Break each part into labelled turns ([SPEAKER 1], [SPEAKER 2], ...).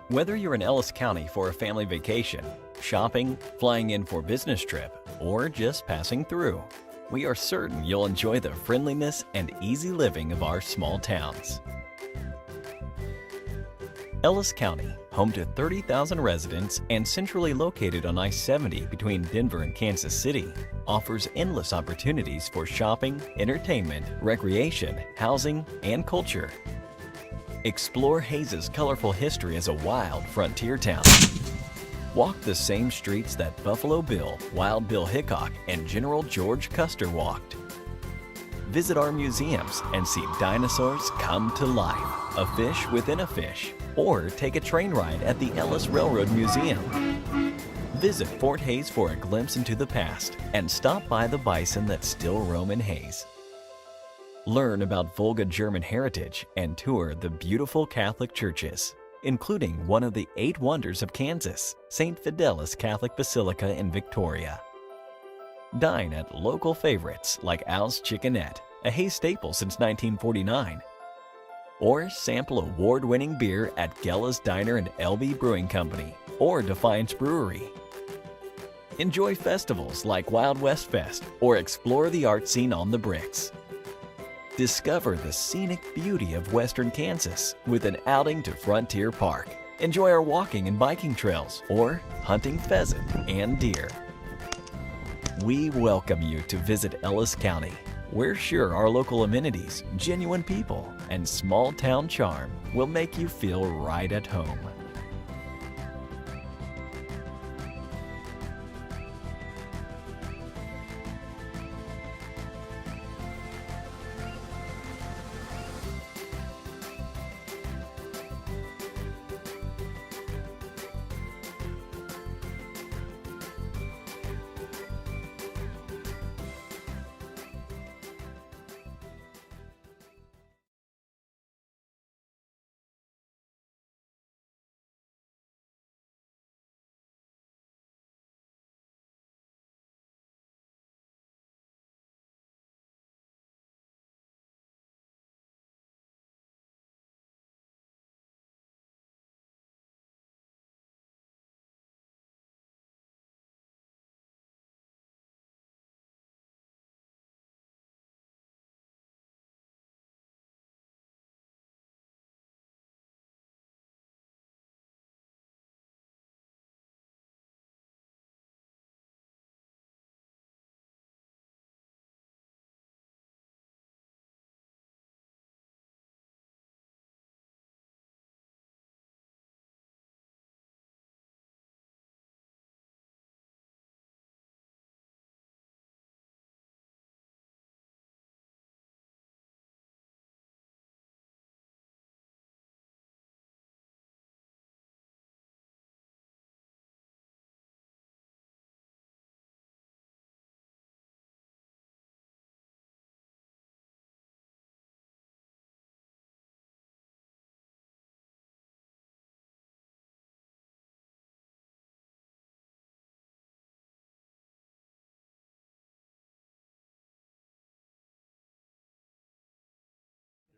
[SPEAKER 1] Whether you're in Ellis County for a family vacation, shopping, flying in for a business trip, or just passing through, we are certain you'll enjoy the friendliness and easy living of our small towns. Ellis County, home to 30,000 residents and centrally located on I-70 between Denver and Kansas City, offers endless opportunities for shopping, entertainment, recreation, housing, and culture. Explore Hayes's colorful history as a wild frontier town. Walk the same streets that Buffalo Bill, Wild Bill Hickok, and General George Custer walked. Visit our museums and see dinosaurs come to life, a fish within a fish, or take a train ride at the Ellis Railroad Museum. Visit Fort Hayes for a glimpse into the past and stop by the bison that still roam in Hayes. Learn about Volga German heritage and tour the beautiful Catholic churches, including one of the 8 wonders of Kansas, St. Fidelis Catholic Basilica in Victoria. Dine at local favorites like Al's Chickenette, a Hayes staple since 1949. Or sample award-winning beer at Gella's Diner and LB Brewing Company or Defiance Brewery. Enjoy festivals like Wild West Fest or explore the art scene on the Bricks. Discover the scenic beauty of western Kansas with an outing to Frontier Park. Enjoy our walking and biking trails or hunting pheasant and deer. We welcome you to visit Ellis County. We're sure our local amenities, genuine people, and small town charm will make you feel right at home.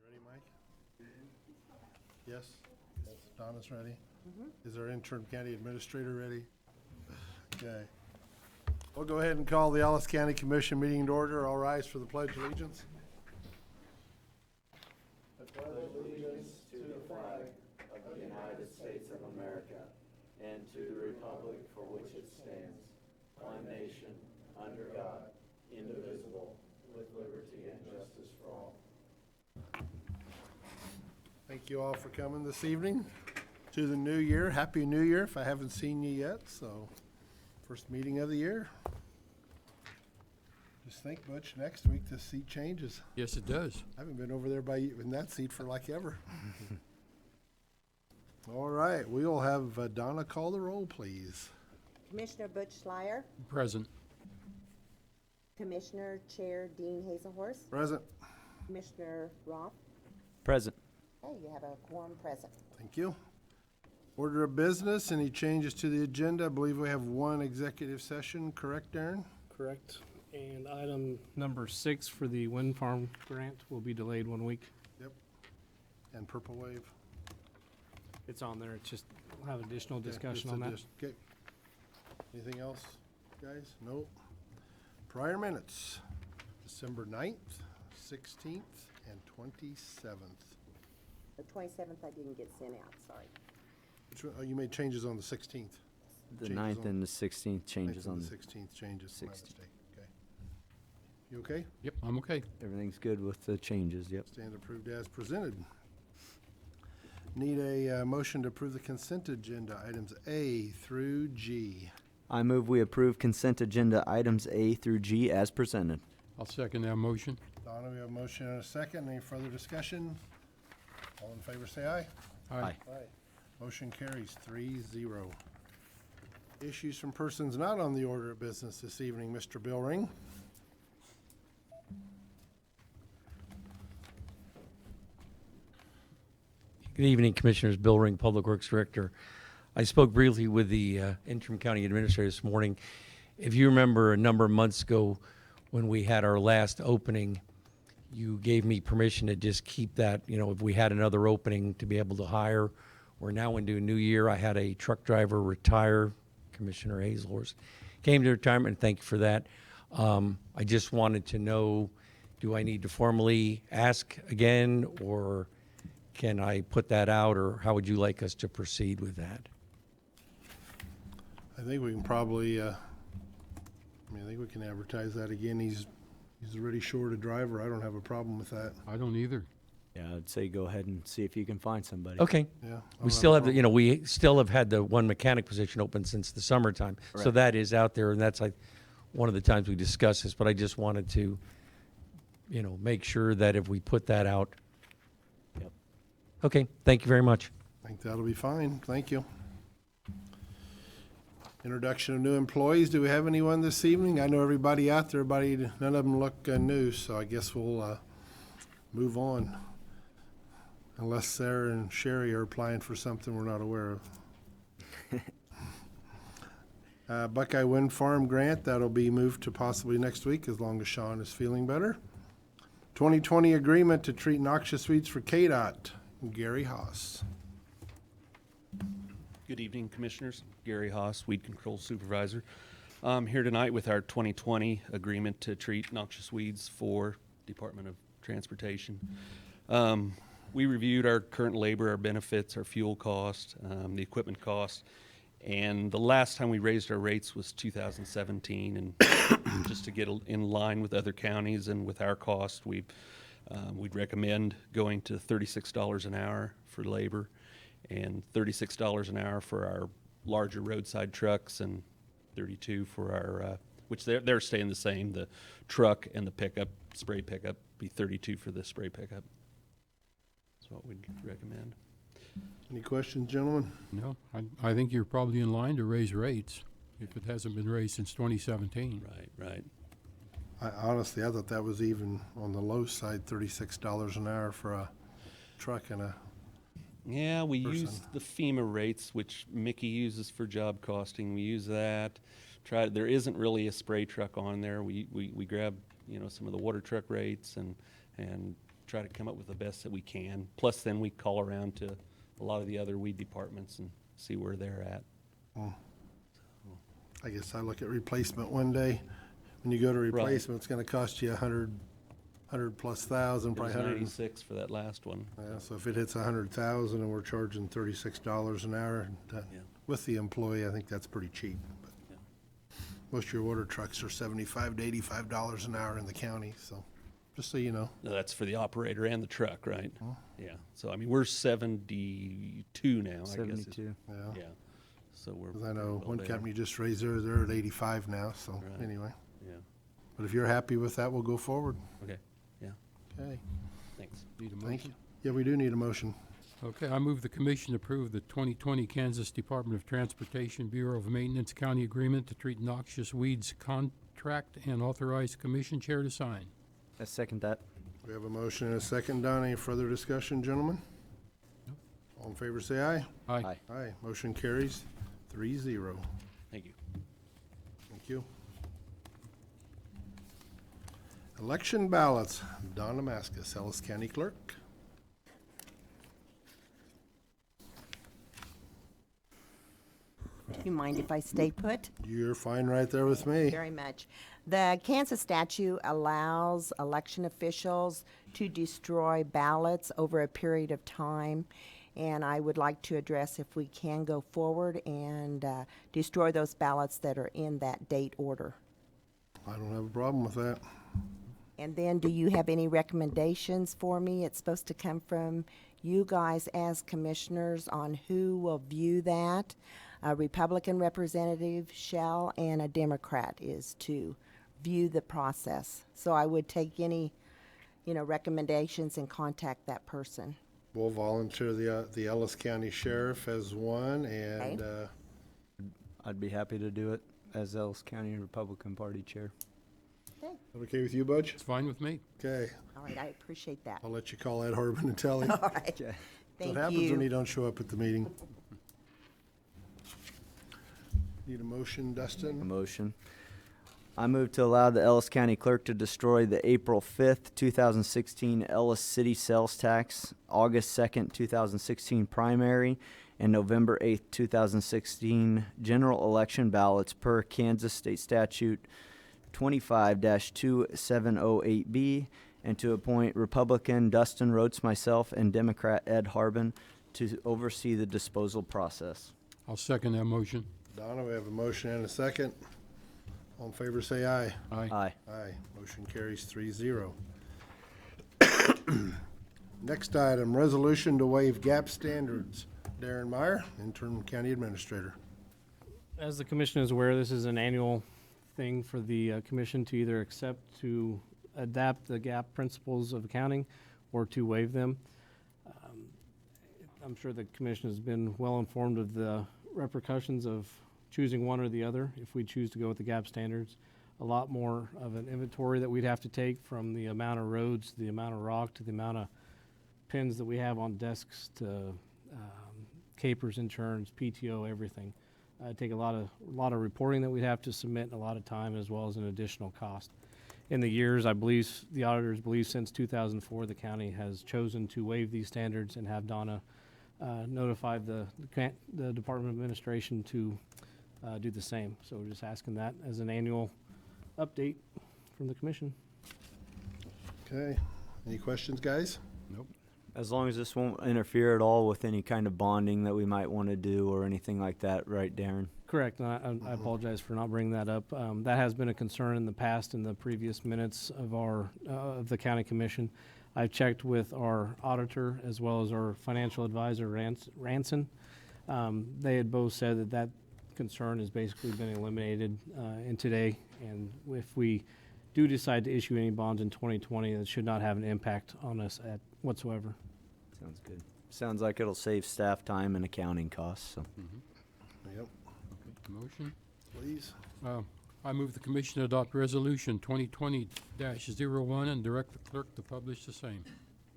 [SPEAKER 2] Ready, Mike? Yes? Donna's ready? Is our interim county administrator ready? Okay. We'll go ahead and call the Ellis County Commission meeting to order. All rise for the Pledge of Allegiance.
[SPEAKER 3] I pledge allegiance to the flag of the United States of America and to the republic for which it stands, one nation, under God, indivisible, with liberty and justice for all.
[SPEAKER 2] Thank you all for coming this evening to the new year. Happy New Year if I haven't seen you yet, so first meeting of the year. Just think, Butch, next week the seat changes.
[SPEAKER 4] Yes, it does.
[SPEAKER 2] I haven't been over there by you in that seat for like ever. All right, we'll have Donna call the roll, please.
[SPEAKER 5] Commissioner Butch Schleier,
[SPEAKER 4] Present.
[SPEAKER 5] Commissioner Chair Dean Hazelhorse,
[SPEAKER 2] Present.
[SPEAKER 5] Commissioner Roth.
[SPEAKER 1] Present.
[SPEAKER 5] Okay, you have a quorum present.
[SPEAKER 2] Thank you. Order of business, any changes to the agenda? I believe we have one executive session, correct, Darren?
[SPEAKER 6] Correct. And item number 6 for the wind farm grant will be delayed 1 week.
[SPEAKER 2] Yep. And Purple Wave.
[SPEAKER 6] It's on there. It's just, we'll have additional
[SPEAKER 2] Okay,
[SPEAKER 6] discussion
[SPEAKER 2] just
[SPEAKER 6] on that.
[SPEAKER 2] Okay. Anything else, guys? Nope. Prior minutes, December 9th, 16th, and 27th.
[SPEAKER 5] The 27th I didn't get sent out, sorry.
[SPEAKER 2] Oh, you made changes on the 16th.
[SPEAKER 4] The
[SPEAKER 2] Changes
[SPEAKER 4] 9th
[SPEAKER 2] on-
[SPEAKER 4] and the 16th changes
[SPEAKER 2] 9th
[SPEAKER 4] on,
[SPEAKER 2] and the 16th changes, my
[SPEAKER 4] 16th.
[SPEAKER 2] mistake, okay. You okay?
[SPEAKER 7] Yep, I'm okay.
[SPEAKER 4] everything's good with the changes, yep.
[SPEAKER 2] Stand approved as presented. Need a motion to approve the consent agenda, items A through G.
[SPEAKER 4] I move we approve consent agenda items A through G as presented.
[SPEAKER 7] I'll second that motion.
[SPEAKER 2] Donna, we have a motion and a second. Any further discussion? All in favor, say aye.
[SPEAKER 4] Aye.
[SPEAKER 2] Aye. Motion carries 3-0. Issues from persons not on the order of business this evening, Mr. Billring.
[SPEAKER 8] Good evening, Commissioners. Bill Ring, Public Works Director. I spoke briefly with the interim county administrator this morning. If you remember a number of months ago when we had our last opening, you gave me permission to just keep that, if we had another opening to be able to hire. We're now into a new year. I had a truck driver retire, Commissioner Hazelhorst. Came to retirement, and thank you for that. I just wanted to know, do I need to formally ask again, or can I put that out, or how would you like us to proceed with that?
[SPEAKER 2] I think we can probably, I think we can advertise that again. He's already short a driver. I don't have a problem with that.
[SPEAKER 7] I don't either.
[SPEAKER 4] Yeah, I'd say go ahead and see if you can find somebody.
[SPEAKER 8] Okay.
[SPEAKER 2] Yeah. I don't
[SPEAKER 8] We still
[SPEAKER 2] a
[SPEAKER 8] have,
[SPEAKER 2] problem.
[SPEAKER 8] we still have had the one mechanic position open since the summertime. So
[SPEAKER 4] Right.
[SPEAKER 8] that is out there, and that's like one of the times we discussed this, but I just wanted to, make sure that if we put that out.
[SPEAKER 4] Yep.
[SPEAKER 8] Okay, thank you very much.
[SPEAKER 2] I think that'll be fine. Thank you. Introduction of new employees. Do we have anyone this evening? I know everybody out there, none of them look new, so I guess we'll move on. Unless Sarah and Sherry are applying for something we're not aware of. Buckeye Wind Farm grant, that'll be moved to possibly next week as long as Sean is feeling better. 2020 agreement to treat noxious weeds for KDOT. Gary Haas.
[SPEAKER 9] Good evening, Commissioners. Gary Haas, Weed Control Supervisor. I'm here tonight with our 2020 agreement to treat noxious weeds for Department of Transportation. We reviewed our current labor, our benefits, our fuel cost, the equipment cost, and the last time we raised our rates was 2017. And just to get in line with other counties and with our cost, we'd recommend going to $36 an hour for labor and $36 an hour for our larger roadside trucks, and $32 for our, which they're staying the same. The truck and the pickup, spray pickup, be $32 for the spray pickup. That's what we'd recommend.
[SPEAKER 2] Any questions, gentlemen?
[SPEAKER 7] No, I think you're probably in line to raise rates if it hasn't been raised since 2017.
[SPEAKER 9] Right.
[SPEAKER 2] Honestly, I thought that was even on the low side, $36 an hour for a truck and a,
[SPEAKER 9] Yeah, we use
[SPEAKER 2] person.
[SPEAKER 9] the FEMA rates, which Mickey uses for job costing. We use that. There isn't really a spray truck on there. We grab, some of the water truck rates and try to come up with the best that we can. Plus, then we call around to a lot of the other weed departments and see where they're at.
[SPEAKER 2] I guess I look at replacement one day. When you go to replacement, it's gonna cost you $100 plus thousand,
[SPEAKER 9] It was
[SPEAKER 2] probably 100.
[SPEAKER 9] 96 for that last one.
[SPEAKER 2] Yeah, so if it hits 100,000 and we're charging $36 an hour
[SPEAKER 9] Yeah.
[SPEAKER 2] with the employee, I think that's pretty cheap. But
[SPEAKER 9] Yeah.
[SPEAKER 2] most of your water trucks are $75 to $85 an hour in the county, so just so you know.
[SPEAKER 9] No, that's for the operator and the truck, right? Yeah. So, we're 72 now, I guess.
[SPEAKER 4] 72.
[SPEAKER 2] Yeah.
[SPEAKER 9] Yeah. So we're.
[SPEAKER 2] 'Cause I know
[SPEAKER 9] pretty well
[SPEAKER 2] one
[SPEAKER 9] there.
[SPEAKER 2] company just raised theirs, they're at 85 now, so
[SPEAKER 9] Right.
[SPEAKER 2] anyway.
[SPEAKER 9] Yeah.
[SPEAKER 2] But if you're happy with that, we'll go forward.
[SPEAKER 9] Okay. Yeah.
[SPEAKER 2] Okay,
[SPEAKER 9] Thanks.
[SPEAKER 7] Need a
[SPEAKER 2] thank
[SPEAKER 7] motion?
[SPEAKER 2] you. Yeah, we do need a motion.
[SPEAKER 7] Okay, I move the commission approve the 2020 Kansas Department of Transportation Bureau of Maintenance County Agreement to treat noxious weeds contract and authorize commission chair to sign.
[SPEAKER 4] I second that.
[SPEAKER 2] We have a motion and a second. Don, any further discussion, gentlemen? All in favor, say aye.
[SPEAKER 7] Aye.
[SPEAKER 2] Aye. Motion carries 3-0.
[SPEAKER 9] Thank you.
[SPEAKER 2] Thank you. Election ballots. Don Damascus, Ellis County Clerk.
[SPEAKER 5] Do you mind if I stay put?
[SPEAKER 2] You're fine right there with me.
[SPEAKER 5] Very much. The Kansas statute allows election officials to destroy ballots over a period of time, and I would like to address if we can go forward and destroy those ballots that are in that date order.
[SPEAKER 2] I don't have a problem with that.
[SPEAKER 5] And then, do you have any recommendations for me? It's supposed to come from you guys as commissioners on who will view that. A Republican representative shall, and a Democrat is to view the process. So I would take any, recommendations and contact that person.
[SPEAKER 2] We'll volunteer the Ellis County Sheriff as one, and
[SPEAKER 4] I'd be happy to do it as Ellis County Republican Party Chair.
[SPEAKER 2] okay with you, Butch?
[SPEAKER 7] It's fine with me.
[SPEAKER 2] Okay,
[SPEAKER 5] All right, I appreciate that.
[SPEAKER 2] I'll let you call Ed Harbin and tell him.
[SPEAKER 5] All right,
[SPEAKER 4] Okay.
[SPEAKER 5] thank
[SPEAKER 2] What happens when
[SPEAKER 5] you.
[SPEAKER 2] you don't show up at the meeting? Need a motion,
[SPEAKER 4] A
[SPEAKER 2] Dustin?
[SPEAKER 4] motion. I move to allow the Ellis County Clerk to destroy the April 5th, 2016 Ellis City Sales Tax, August 2nd, 2016 primary, and November 8th, 2016 general election ballots per Kansas State Statute 25-2708B, and to appoint Republican Dustin Rhodes, myself, and Democrat Ed Harbin to oversee the disposal process.
[SPEAKER 7] I'll second that motion.
[SPEAKER 2] Donna, we have a motion and a second. All in favor, say aye.
[SPEAKER 7] Aye.
[SPEAKER 4] Aye.
[SPEAKER 2] Aye. Motion carries 3-0. Next item, resolution to waive gap standards. Darren Meyer, interim county administrator.
[SPEAKER 6] As the commission is aware, this is an annual thing for the commission to either accept to adapt the gap principles of accounting or to waive them. I'm sure the commission has been well informed of the repercussions of choosing one or the other. If we choose to go with the gap standards, a lot more of an inventory that we'd have to take, from the amount of roads, the amount of rock, to the amount of pins that we have on desks, to capers, insurance, PTO, everything. Take a lot of reporting that we'd have to submit, and a lot of time, as well as an additional cost. In the years, I believe, the auditors believe since 2004, the county has chosen to waive these standards and have Donna notified the Department of Administration to do the same. So we're just asking that as an annual update from the commission.
[SPEAKER 2] Okay. Any questions, guys?
[SPEAKER 7] Nope.
[SPEAKER 4] As long as this won't interfere at all with any kind of bonding that we might want to do or anything like that, right, Darren?
[SPEAKER 6] Correct. And I apologize for not bringing that up. That has been a concern in the past, in the previous minutes of of the county commission. I've checked with our auditor as well as our financial advisor, Ranson. They had both said that concern has basically been eliminated in today. And if we do decide to issue any bonds in 2020, that should not have an impact on us whatsoever.
[SPEAKER 4] Sounds good. Sounds like it'll save staff time and accounting costs, so.
[SPEAKER 2] Yep,
[SPEAKER 7] Motion.
[SPEAKER 2] please.
[SPEAKER 7] I move the commission adopt resolution 2020-01 and direct the clerk to publish the same.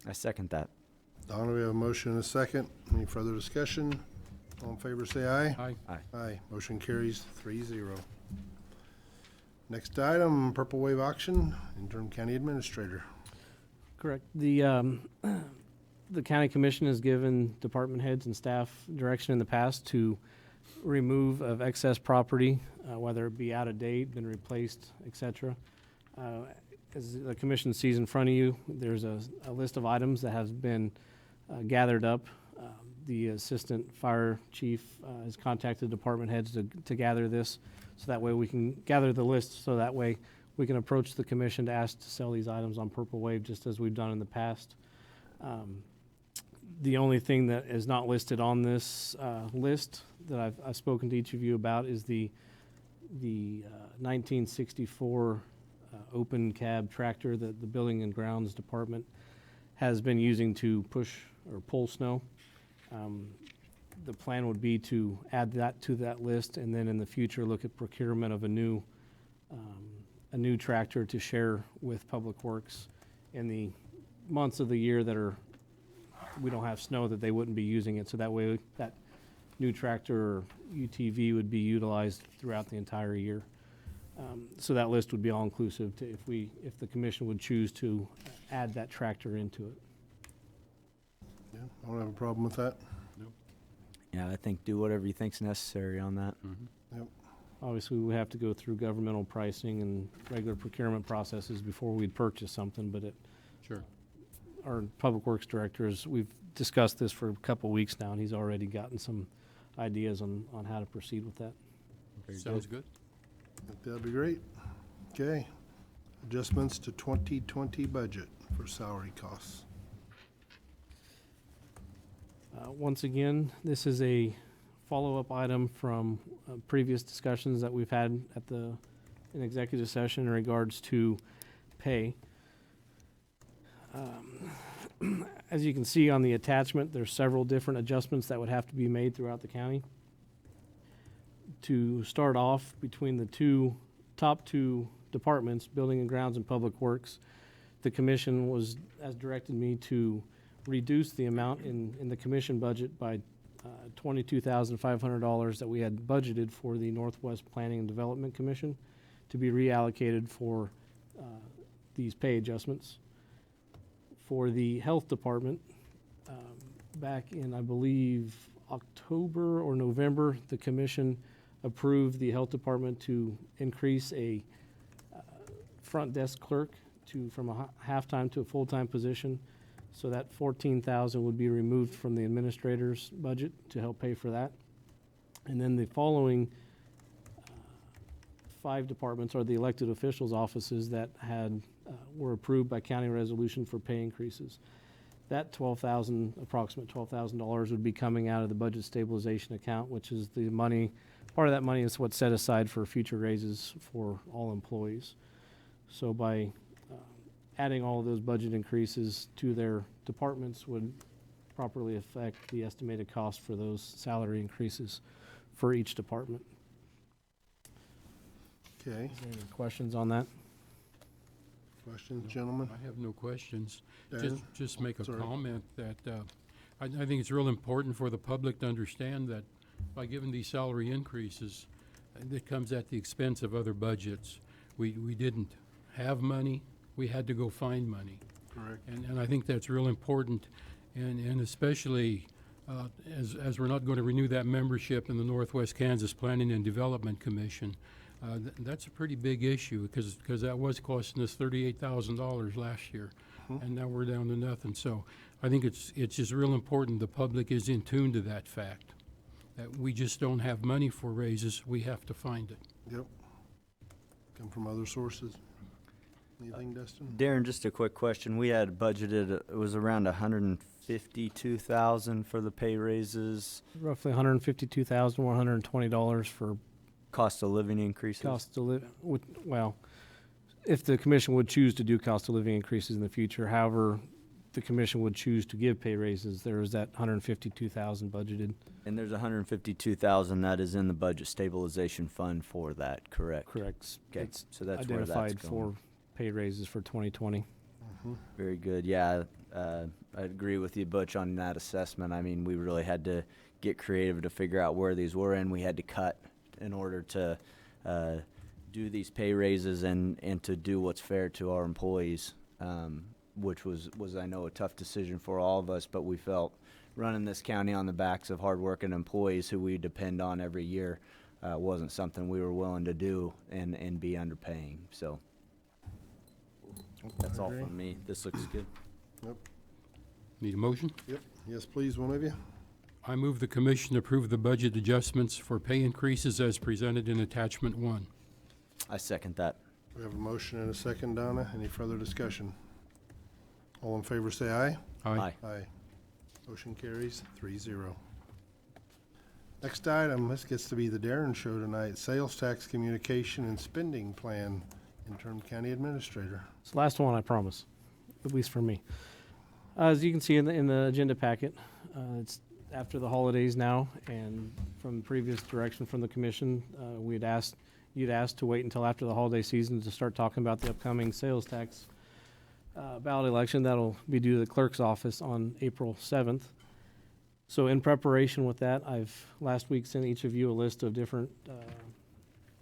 [SPEAKER 4] I second that.
[SPEAKER 2] Donna, we have a motion and a second. Any further discussion? All in favor, say aye.
[SPEAKER 7] Aye.
[SPEAKER 2] Aye. Motion carries 3-0. Next item, Purple Wave Auction, interim county administrator.
[SPEAKER 6] Correct. The county commission has given department heads and staff direction in the past to remove of excess property, whether it be out of date, been replaced, et cetera. As the commission sees in front of you, there's a list of items that has been gathered up. The assistant fire chief has contacted department heads to gather this, so that way we can gather the list, so that way we can approach the commission to ask to sell these items on Purple Wave, just as we've done in the past. The only thing that is not listed on this list that I've spoken to each of you about is the 1964 open cab tractor that the Building and Grounds Department has been using to push or pull snow. The plan would be to add that to that list, and then in the future look at procurement of a new tractor to share with Public Works in the months of the year that we don't have snow, that they wouldn't be using it. So that way that new tractor or UTV would be utilized throughout the entire year. So that list would be all inclusive to if the commission would choose to add that tractor into it.
[SPEAKER 2] Yeah, I don't have a problem with that.
[SPEAKER 4] Yeah, I think do whatever you think's necessary on that.
[SPEAKER 2] Yep.
[SPEAKER 6] Obviously, we have to go through governmental pricing and regular procurement processes before we'd purchase something, but
[SPEAKER 7] Sure.
[SPEAKER 6] our Public Works Director we've discussed this for a couple weeks now, and he's already gotten some ideas on how to proceed with that.
[SPEAKER 7] Sounds good.
[SPEAKER 2] That'd be great. Okay. Adjustments to 2020 budget for salary costs.
[SPEAKER 6] Once again, this is a follow-up item from previous discussions that we've had in executive session in regards to pay. As you can see on the attachment, there's several different adjustments that would have to be made throughout the county. To start off, between the top two departments, Building and Grounds and Public Works, the commission has directed me to reduce the amount in the commission budget by $22,500 that we had budgeted for the Northwest Planning and Development Commission to be reallocated for these pay adjustments. For the Health Department, back in, I believe, October or November, the commission approved the Health Department to increase a front desk clerk from a half-time to a full-time position. So that $14,000 would be removed from the administrator's budget to help pay for that. And then the following 5 departments are the elected officials' offices that were approved by county resolution for pay increases. That approximate $12,000 would be coming out of the budget stabilization account, which is the money, part of that money is what's set aside for future raises for all employees. So by adding all of those budget increases to their departments would properly affect the estimated cost for those salary increases for each department.
[SPEAKER 2] Okay.
[SPEAKER 6] Is there any questions on that?
[SPEAKER 2] Questions, gentlemen?
[SPEAKER 7] I have no questions.
[SPEAKER 2] Darren?
[SPEAKER 7] Just make a
[SPEAKER 2] Sorry.
[SPEAKER 7] comment that I think it's real important for the public to understand that by giving these salary increases, it comes at the expense of other budgets. We didn't have money. We had to go find money.
[SPEAKER 2] Correct.
[SPEAKER 7] And I think that's real important, and especially as we're not going to renew that membership in the Northwest Kansas Planning and Development Commission. That's a pretty big issue because that was costing us $38,000 last year, and now we're down to nothing. So I think it's just real important the public is in tune to that fact, that we just don't have money for raises. We have to find it.
[SPEAKER 2] Yep. Come from other sources. Anything, Dustin?
[SPEAKER 4] Darren, just a quick question. We had budgeted, it was around $152,000 for the pay raises,
[SPEAKER 6] Roughly $152,120 for
[SPEAKER 4] cost of living increases.
[SPEAKER 6] cost of living. Well, if the commission would choose to do cost of living increases in the future, however, the commission would choose to give pay raises, there is that $152,000 budgeted.
[SPEAKER 4] And there's $152,000 that is in the budget stabilization fund for that, correct?
[SPEAKER 6] Correct.
[SPEAKER 4] Okay,
[SPEAKER 6] It's
[SPEAKER 4] so that's where that's
[SPEAKER 6] identified
[SPEAKER 4] going.
[SPEAKER 6] for pay raises for 2020.
[SPEAKER 4] Very good. Yeah, I agree with you, Butch, on that assessment. I mean, we really had to get creative to figure out where these were, and we had to cut in order to do these pay raises and to do what's fair to our employees, which was I know a tough decision for all of us, but we felt running this county on the backs of hardworking employees who we depend on every year wasn't something we were willing to do and be underpaying. So that's all from me. This looks good.
[SPEAKER 2] Yep.
[SPEAKER 7] Need a motion?
[SPEAKER 2] Yep. Yes, please, one of you.
[SPEAKER 7] I move the commission approve the budget adjustments for pay increases as presented in attachment 1.
[SPEAKER 4] I second that.
[SPEAKER 2] We have a motion and a second, Donna. Any further discussion? All in favor, say aye.
[SPEAKER 4] Aye.
[SPEAKER 2] Aye. Motion carries 3-0. Next item, this gets to be the Darren Show tonight. Sales tax communication and spending plan, interim county administrator.
[SPEAKER 6] It's the last one, I promise, at least for me. As you can see in the agenda packet, it's after the holidays now, and from previous direction from the commission, you'd asked to wait until after the holiday season to start talking about the upcoming sales tax ballot election. That'll be due to the clerk's office on April 7th. So in preparation with that, I've last week sent each of you a list of different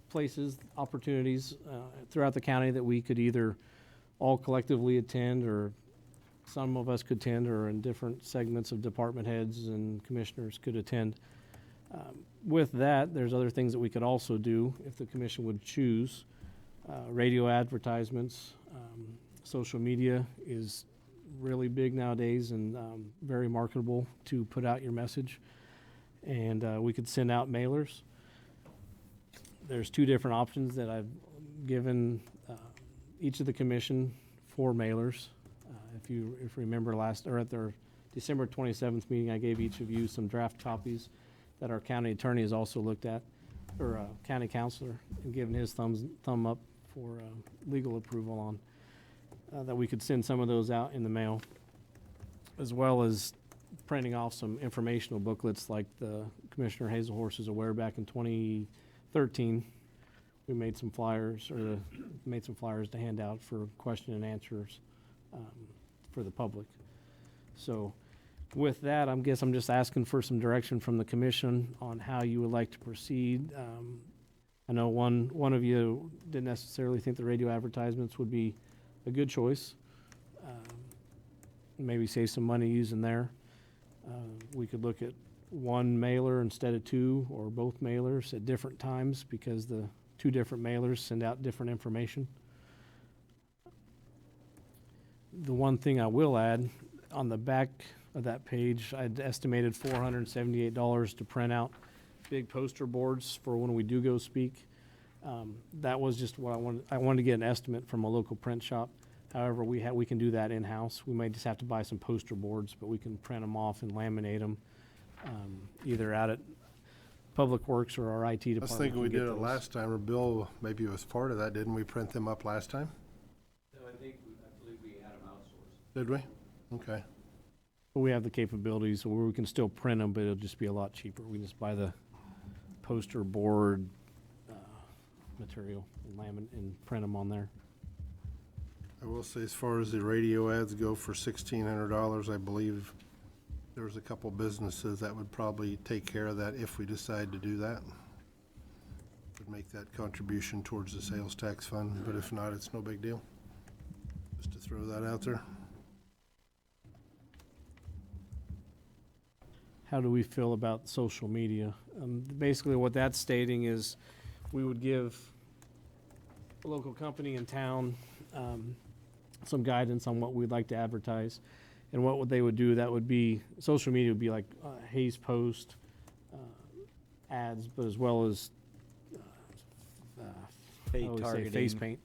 [SPEAKER 6] places, opportunities throughout the county that we could either all collectively attend, or some of us could attend, or in different segments of department heads and commissioners could attend. With that, there's other things that we could also do if the commission would choose. Radio advertisements, social media is really big nowadays and very marketable to put out your message. And we could send out mailers. There's two different options that I've given each of the commission for mailers. If you remember at their December 27th meeting, I gave each of you some draft copies that our county attorney has also looked at, or county counselor, and given his thumb up for legal approval on, that we could send some of those out in the mail, as well as printing off some informational booklets like the Commissioner Hazelhorse is aware back in 2013. We made some flyers, to hand out for question and answers for the public. So with that, I'm just asking for some direction from the commission on how you would like to proceed. I know one of you didn't necessarily think the radio advertisements would be a good choice. Maybe save some money using there. We could look at one mailer instead of two, or both mailers at different times, because the two different mailers send out different information. The one thing I will add, on the back of that page, I'd estimated $478 to print out big poster boards for when we do go speak. That was just what I wanted to get an estimate from a local print shop. However, we can do that in-house. We might just have to buy some poster boards, but we can print them off and laminate them, either out at Public Works or our IT department.
[SPEAKER 2] I was thinking we
[SPEAKER 6] can get
[SPEAKER 2] did it
[SPEAKER 6] those.
[SPEAKER 2] last time, or Bill maybe was part of that. Didn't we print them up last time?
[SPEAKER 8] No, I believe we had them outsourced.
[SPEAKER 2] Did we? Okay.
[SPEAKER 6] But we have the capabilities where we can still print them, but it'll just be a lot cheaper. We can just buy the poster board material and laminate and print them on there.
[SPEAKER 2] I will say, as far as the radio ads go, for $1,600, I believe there's a couple businesses that would probably take care of that if we decide to do that. Would make that contribution towards the sales tax fund, but if not, it's no big deal. Just to throw that out there.
[SPEAKER 6] How do we feel about social media? Basically what that's stating is we would give a local company in town some guidance on what we'd like to advertise. And what they would do, that would be, social media would be like Hayes Post ads, but as well as
[SPEAKER 4] Paid
[SPEAKER 6] face
[SPEAKER 4] targeting.
[SPEAKER 6] paint,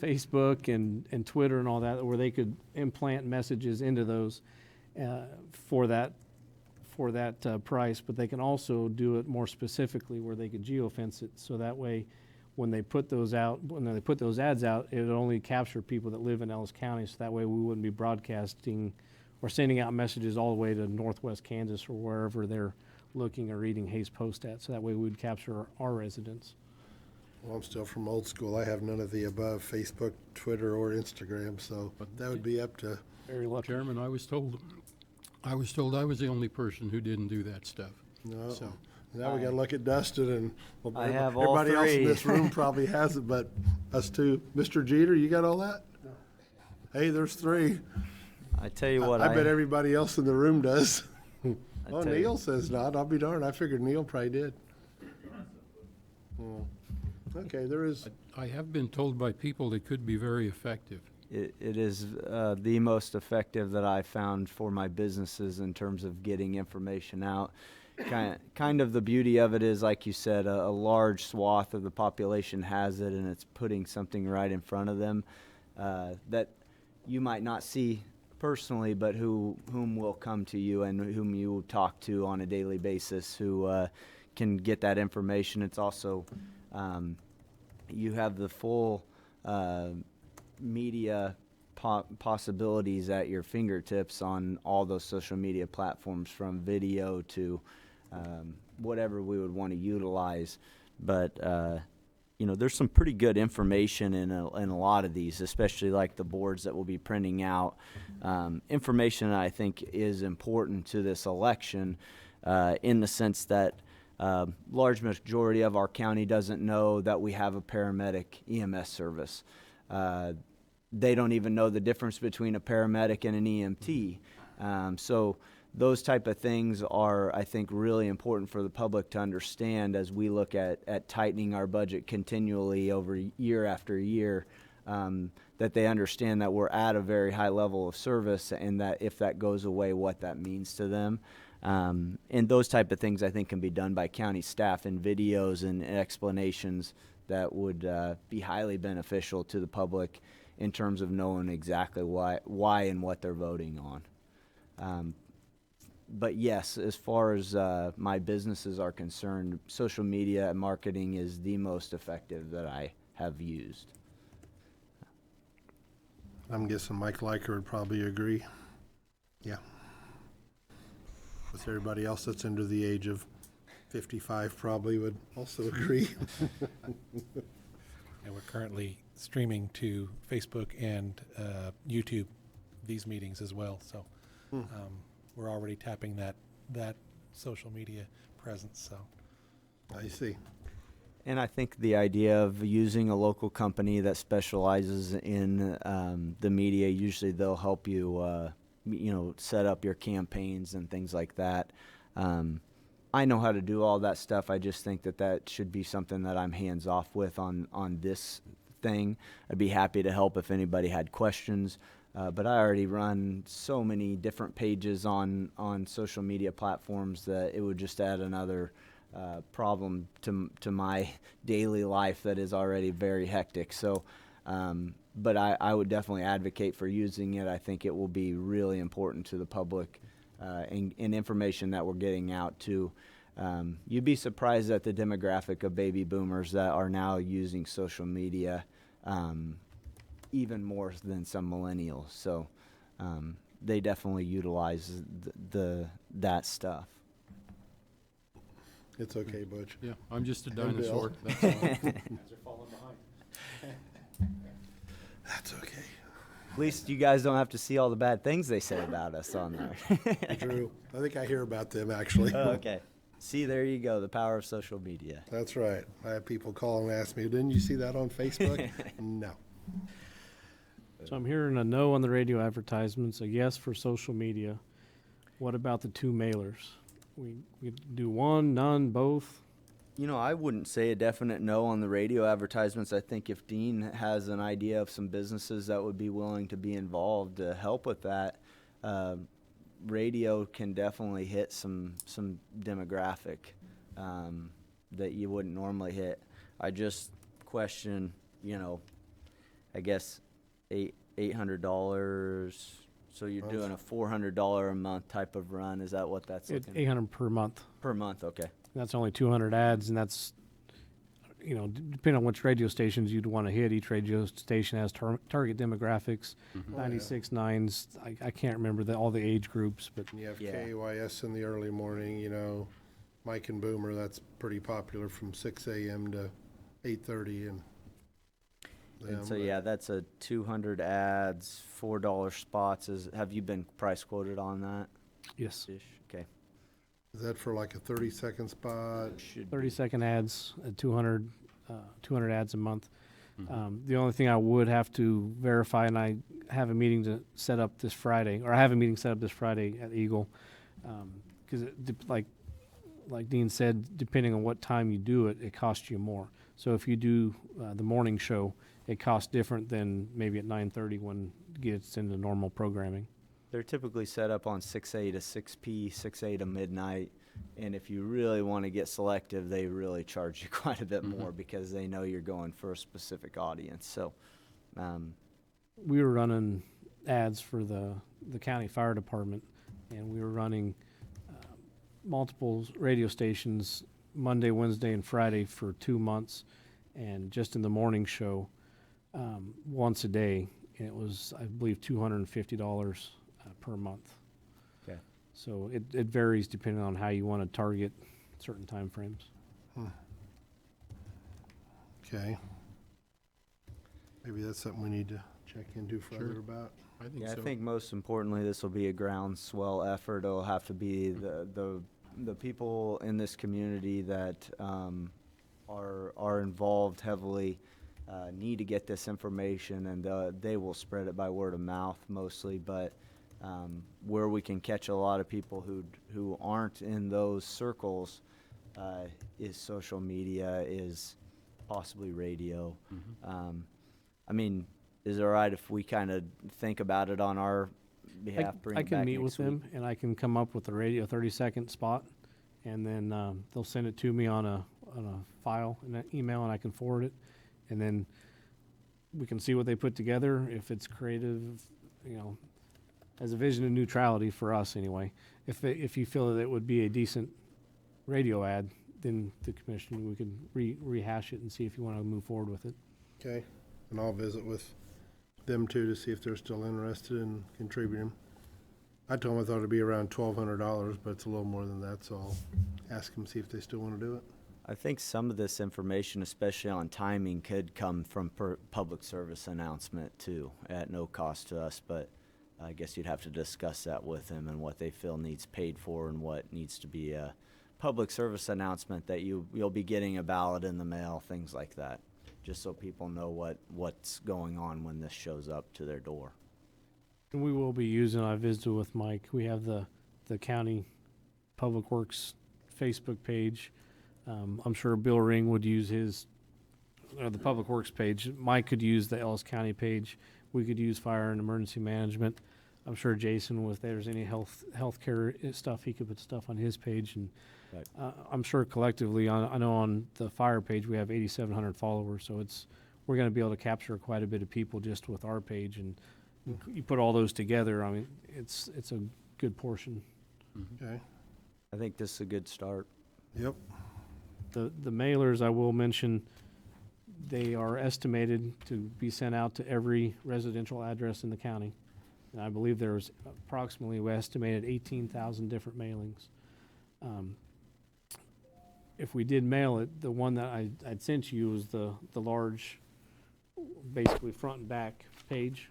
[SPEAKER 6] Facebook and Twitter and all that, where they could implant messages into those for that price. But they can also do it more specifically, where they could geofence it, so that way when they put those ads out, it would only capture people that live in Ellis County, so that way we wouldn't be broadcasting or sending out messages all the way to northwest Kansas or wherever they're looking or reading Hayes Post at, so that way we'd capture our residents.
[SPEAKER 2] Well, I'm still from old school. I have none of the above, Facebook, Twitter, or Instagram, so that would be up to,
[SPEAKER 6] Very lucky.
[SPEAKER 7] Chairman, I was told I was the only person who didn't do that stuff.
[SPEAKER 2] no.
[SPEAKER 7] So-
[SPEAKER 2] Now we gotta look at Dustin, and well,
[SPEAKER 4] I have all
[SPEAKER 2] everybody else in
[SPEAKER 4] three.
[SPEAKER 2] this room probably has it, but us two. Mr. Jeter, you got all that? Hey, there's three.
[SPEAKER 4] I tell you what,
[SPEAKER 2] I bet everybody else in the room does.
[SPEAKER 4] I
[SPEAKER 2] Oh,
[SPEAKER 4] tell you-
[SPEAKER 2] Neil says not. I'll be darned. I figured Neil probably did. Oh. Okay, there is,
[SPEAKER 7] I have been told by people it could be very effective.
[SPEAKER 4] It is the most effective that I found for my businesses in terms of getting information out. Kind of the beauty of it is, like you said, a large swath of the population has it, and it's putting something right in front of them that you might not see personally, but whom will come to you and whom you talk to on a daily basis, who can get that information. It's also you have the full media possibilities at your fingertips on all those social media platforms, from video to whatever we would want to utilize. But there's some pretty good information in a lot of these, especially like the boards that we'll be printing out. Information that I think is important to this election, in the sense that large majority of our county doesn't know that we have a paramedic EMS service. They don't even know the difference between a paramedic and an EMT. So those type of things are, I think, really important for the public to understand as we look at tightening our budget continually over year after year, that they understand that we're at a very high level of service, and that if that goes away, what that means to them. And those type of things, I think, can be done by county staff in videos and explanations that would be highly beneficial to the public in terms of knowing exactly why and what they're voting on. But yes, as far as my businesses are concerned, social media and marketing is the most effective that I have used.
[SPEAKER 2] I'm guessing Mike Liker would probably agree. Yeah. With everybody else that's under the age of 55 probably would also agree.
[SPEAKER 10] And we're currently streaming to Facebook and YouTube these meetings as well. So we're already tapping that social media presence. So
[SPEAKER 2] I see.
[SPEAKER 4] And I think the idea of using a local company that specializes in the media, usually they'll help you, set up your campaigns and things like that. I know how to do all that stuff. I just think that should be something that I'm hands off with on this thing. I'd be happy to help if anybody had questions. But I already run so many different pages on social media platforms that it would just add another problem to my daily life that is already very hectic. So, but I would definitely advocate for using it. I think it will be really important to the public and information that we're getting out to. You'd be surprised at the demographic of baby boomers that are now using social media. Even more than some millennials, so they definitely utilize that stuff.
[SPEAKER 2] It's okay, Butch.
[SPEAKER 7] Yeah, I'm just a
[SPEAKER 2] And
[SPEAKER 7] dinosaur.
[SPEAKER 2] Bill.
[SPEAKER 7] That's all.
[SPEAKER 2] That's okay.
[SPEAKER 4] At least you guys don't have to see all the bad things they say about us on there.
[SPEAKER 2] Drew, I think I hear about them actually.
[SPEAKER 4] Oh, okay. See, there you go, the power of social media.
[SPEAKER 2] That's right. I have people call and ask me, didn't you see that on Facebook? No.
[SPEAKER 6] So I'm hearing a no on the radio advertisements, a yes for social media. What about the two mailers? We do one, none, both?
[SPEAKER 4] I wouldn't say a definite no on the radio advertisements. I think if Dean has an idea of some businesses that would be willing to be involved to help with that, radio can definitely hit some demographic that you wouldn't normally hit. I just question, I guess $800. So you're doing a $400 a month type of run. Is that what that's
[SPEAKER 6] It's
[SPEAKER 4] looking?
[SPEAKER 6] $800 per month.
[SPEAKER 4] Per month, okay.
[SPEAKER 6] That's only 200 ads, and that's, depending on which radio stations you'd want to hit. Each radio station has target demographics, 96.9s. I can't remember all the age groups, but
[SPEAKER 2] And you have
[SPEAKER 4] Yeah.
[SPEAKER 2] KYS in the early morning, Mike and Boomer, that's pretty popular from 6 a.m. to 8:30 and
[SPEAKER 4] And so, yeah, that's a 200 ads, $4 spots. Have you been price quoted on that?
[SPEAKER 6] yes,
[SPEAKER 4] Ish? Okay.
[SPEAKER 2] Is that for like a 30-second spot?
[SPEAKER 4] Should
[SPEAKER 6] 30-second ads, 200 ads a month. The only thing I would have to verify, and I have a meeting to set up this Friday, or I have a meeting set up this Friday at Eagle, because like Dean said, depending on what time you do it, it costs you more. So if you do the morning show, it costs different than maybe at 9:30 when it gets into normal programming.
[SPEAKER 4] They're typically set up on 6A to 6P, 6A to midnight. And if you really want to get selective, they really charge you quite a bit more because they know you're going for a specific audience. So,
[SPEAKER 6] We were running ads for the county fire department, and we were running multiple radio stations Monday, Wednesday, and Friday for 2 months, and just in the morning show once a day. And it was, I believe, $250 per month.
[SPEAKER 4] okay.
[SPEAKER 6] So it varies depending on how you want to target certain time frames.
[SPEAKER 2] Okay. Maybe that's something we need to check into further
[SPEAKER 7] Sure.
[SPEAKER 2] about.
[SPEAKER 7] I think
[SPEAKER 4] Yeah,
[SPEAKER 7] so.
[SPEAKER 4] I think most importantly, this will be a groundswell effort. It'll have to be the people in this community that are involved heavily need to get this information, and they will spread it by word of mouth mostly. But Where we can catch a lot of people who aren't in those circles is social media, is possibly radio. I mean, is it all right if we kind of think about it on our behalf? Bring
[SPEAKER 6] I
[SPEAKER 4] it
[SPEAKER 6] can
[SPEAKER 4] back
[SPEAKER 6] meet
[SPEAKER 4] next
[SPEAKER 6] with them, and I can come up with a radio 30-second spot, and then they'll send it to me on a file, in an email, and I can forward it, and then we can see what they put together, if it's creative, as a vision of neutrality for us anyway. If you feel that it would be a decent radio ad, then the commission, we can rehash it and see if you want to move forward with it.
[SPEAKER 2] Okay, and I'll visit with them too to see if they're still interested in contributing. I told them I thought it'd be around $1,200, but it's a little more than that, so I'll ask them, see if they still want to do it.
[SPEAKER 4] I think some of this information, especially on timing, could come from public service announcement too, at no cost to us, but I guess you'd have to discuss that with them and what they feel needs paid for and what needs to be a public service announcement that you'll be getting a ballot in the mail, things like that, just so people know what's going on when this shows up to their door.
[SPEAKER 6] And we will be using, I visited with Mike, we have the county Public Works Facebook page. I'm sure Bill Ring would use the Public Works page. Mike could use the Ellis County page. We could use Fire and Emergency Management. I'm sure Jason, if there's any healthcare stuff, he could put stuff on his page. And
[SPEAKER 4] Right.
[SPEAKER 6] I'm sure collectively, I know on the fire page we have 8,700 followers, so we're going to be able to capture quite a bit of people just with our page. And you put all those together, I mean, it's a good portion.
[SPEAKER 2] Okay,
[SPEAKER 4] I think this is a good start.
[SPEAKER 2] yep.
[SPEAKER 6] The mailers, I will mention, they are estimated to be sent out to every residential address in the county. And I believe there's approximately, we estimated 18,000 different mailings. If we did mail it, the one that I'd sent you was the large, basically front and back page.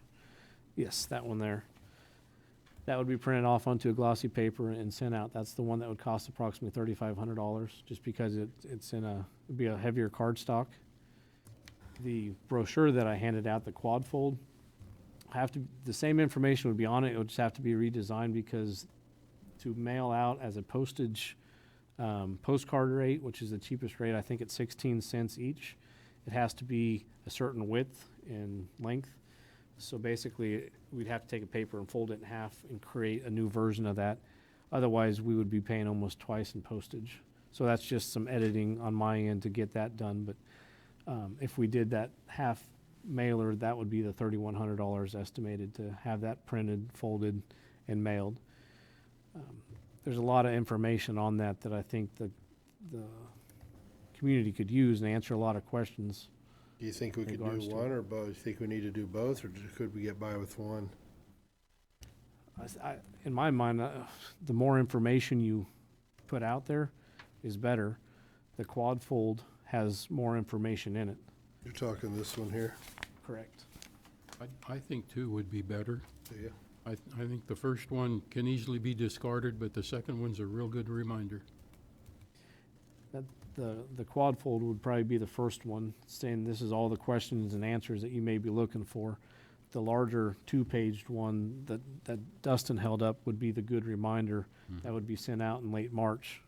[SPEAKER 6] Yes, that one there. That would be printed off onto a glossy paper and sent out. That's the one that would cost approximately $3,500, just because it'd be a heavier cardstock. The brochure that I handed out, the quad fold, the same information would be on it. It would just have to be redesigned, because to mail out as a postage postcard rate, which is the cheapest rate, I think it's 16 cents each. It has to be a certain width and length. So basically, we'd have to take a paper and fold it in half and create a new version of that. Otherwise, we would be paying almost twice in postage. So that's just some editing on my end to get that done. But if we did that half mailer, that would be the $3,100 estimated to have that printed, folded, and mailed. There's a lot of information on that I think the community could use and answer a lot of questions.
[SPEAKER 2] Do you think we could do
[SPEAKER 6] Regards to
[SPEAKER 2] one or both? Do you think we need to do both, or could we get by with one?
[SPEAKER 6] In my mind, the more information you put out there is better. The quad fold has more information in it.
[SPEAKER 2] You're talking this one here,
[SPEAKER 6] Correct.
[SPEAKER 7] I think two would be better.
[SPEAKER 2] do you?
[SPEAKER 7] I think the first one can easily be discarded, but the second one's a real good reminder.
[SPEAKER 6] The quad fold would probably be the first one, saying this is all the questions and answers that you may be looking for. The larger two-paged one that Dustin held up would be the good reminder. That would be sent out in late March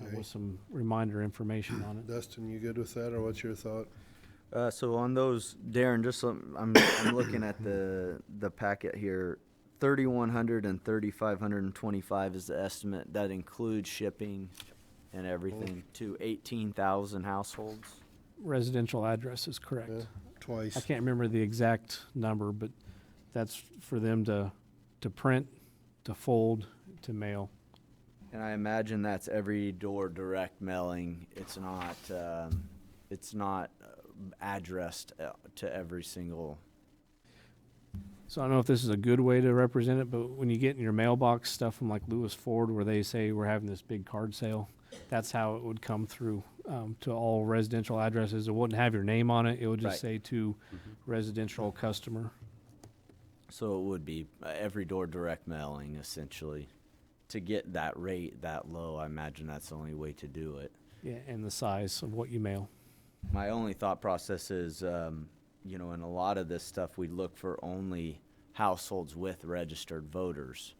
[SPEAKER 2] Okay.
[SPEAKER 6] with some reminder information on it.
[SPEAKER 2] Dustin, you good with that, or what's your thought?
[SPEAKER 4] So on those, Darren, just I'm looking at the packet here. 3,100 and 3,525 is the estimate. That includes shipping and everything to 18,000 households.
[SPEAKER 6] Residential address is correct.
[SPEAKER 2] Yeah, twice.
[SPEAKER 6] I can't remember the exact number, but that's for them to print, to fold, to mail.
[SPEAKER 4] And I imagine that's every door direct mailing. It's not addressed to every single.
[SPEAKER 6] So I don't know if this is a good way to represent it, but when you get in your mailbox stuff from like Lewis Ford, where they say we're having this big card sale, that's how it would come through to all residential addresses. It wouldn't have your name on it. It would just
[SPEAKER 4] Right.
[SPEAKER 6] say to residential customer.
[SPEAKER 4] So it would be every door direct mailing, essentially. To get that rate that low, I imagine that's the only way to do it.
[SPEAKER 6] Yeah, and the size of what you mail.
[SPEAKER 4] My only thought process is, in a lot of this stuff, we look for only households with registered voters.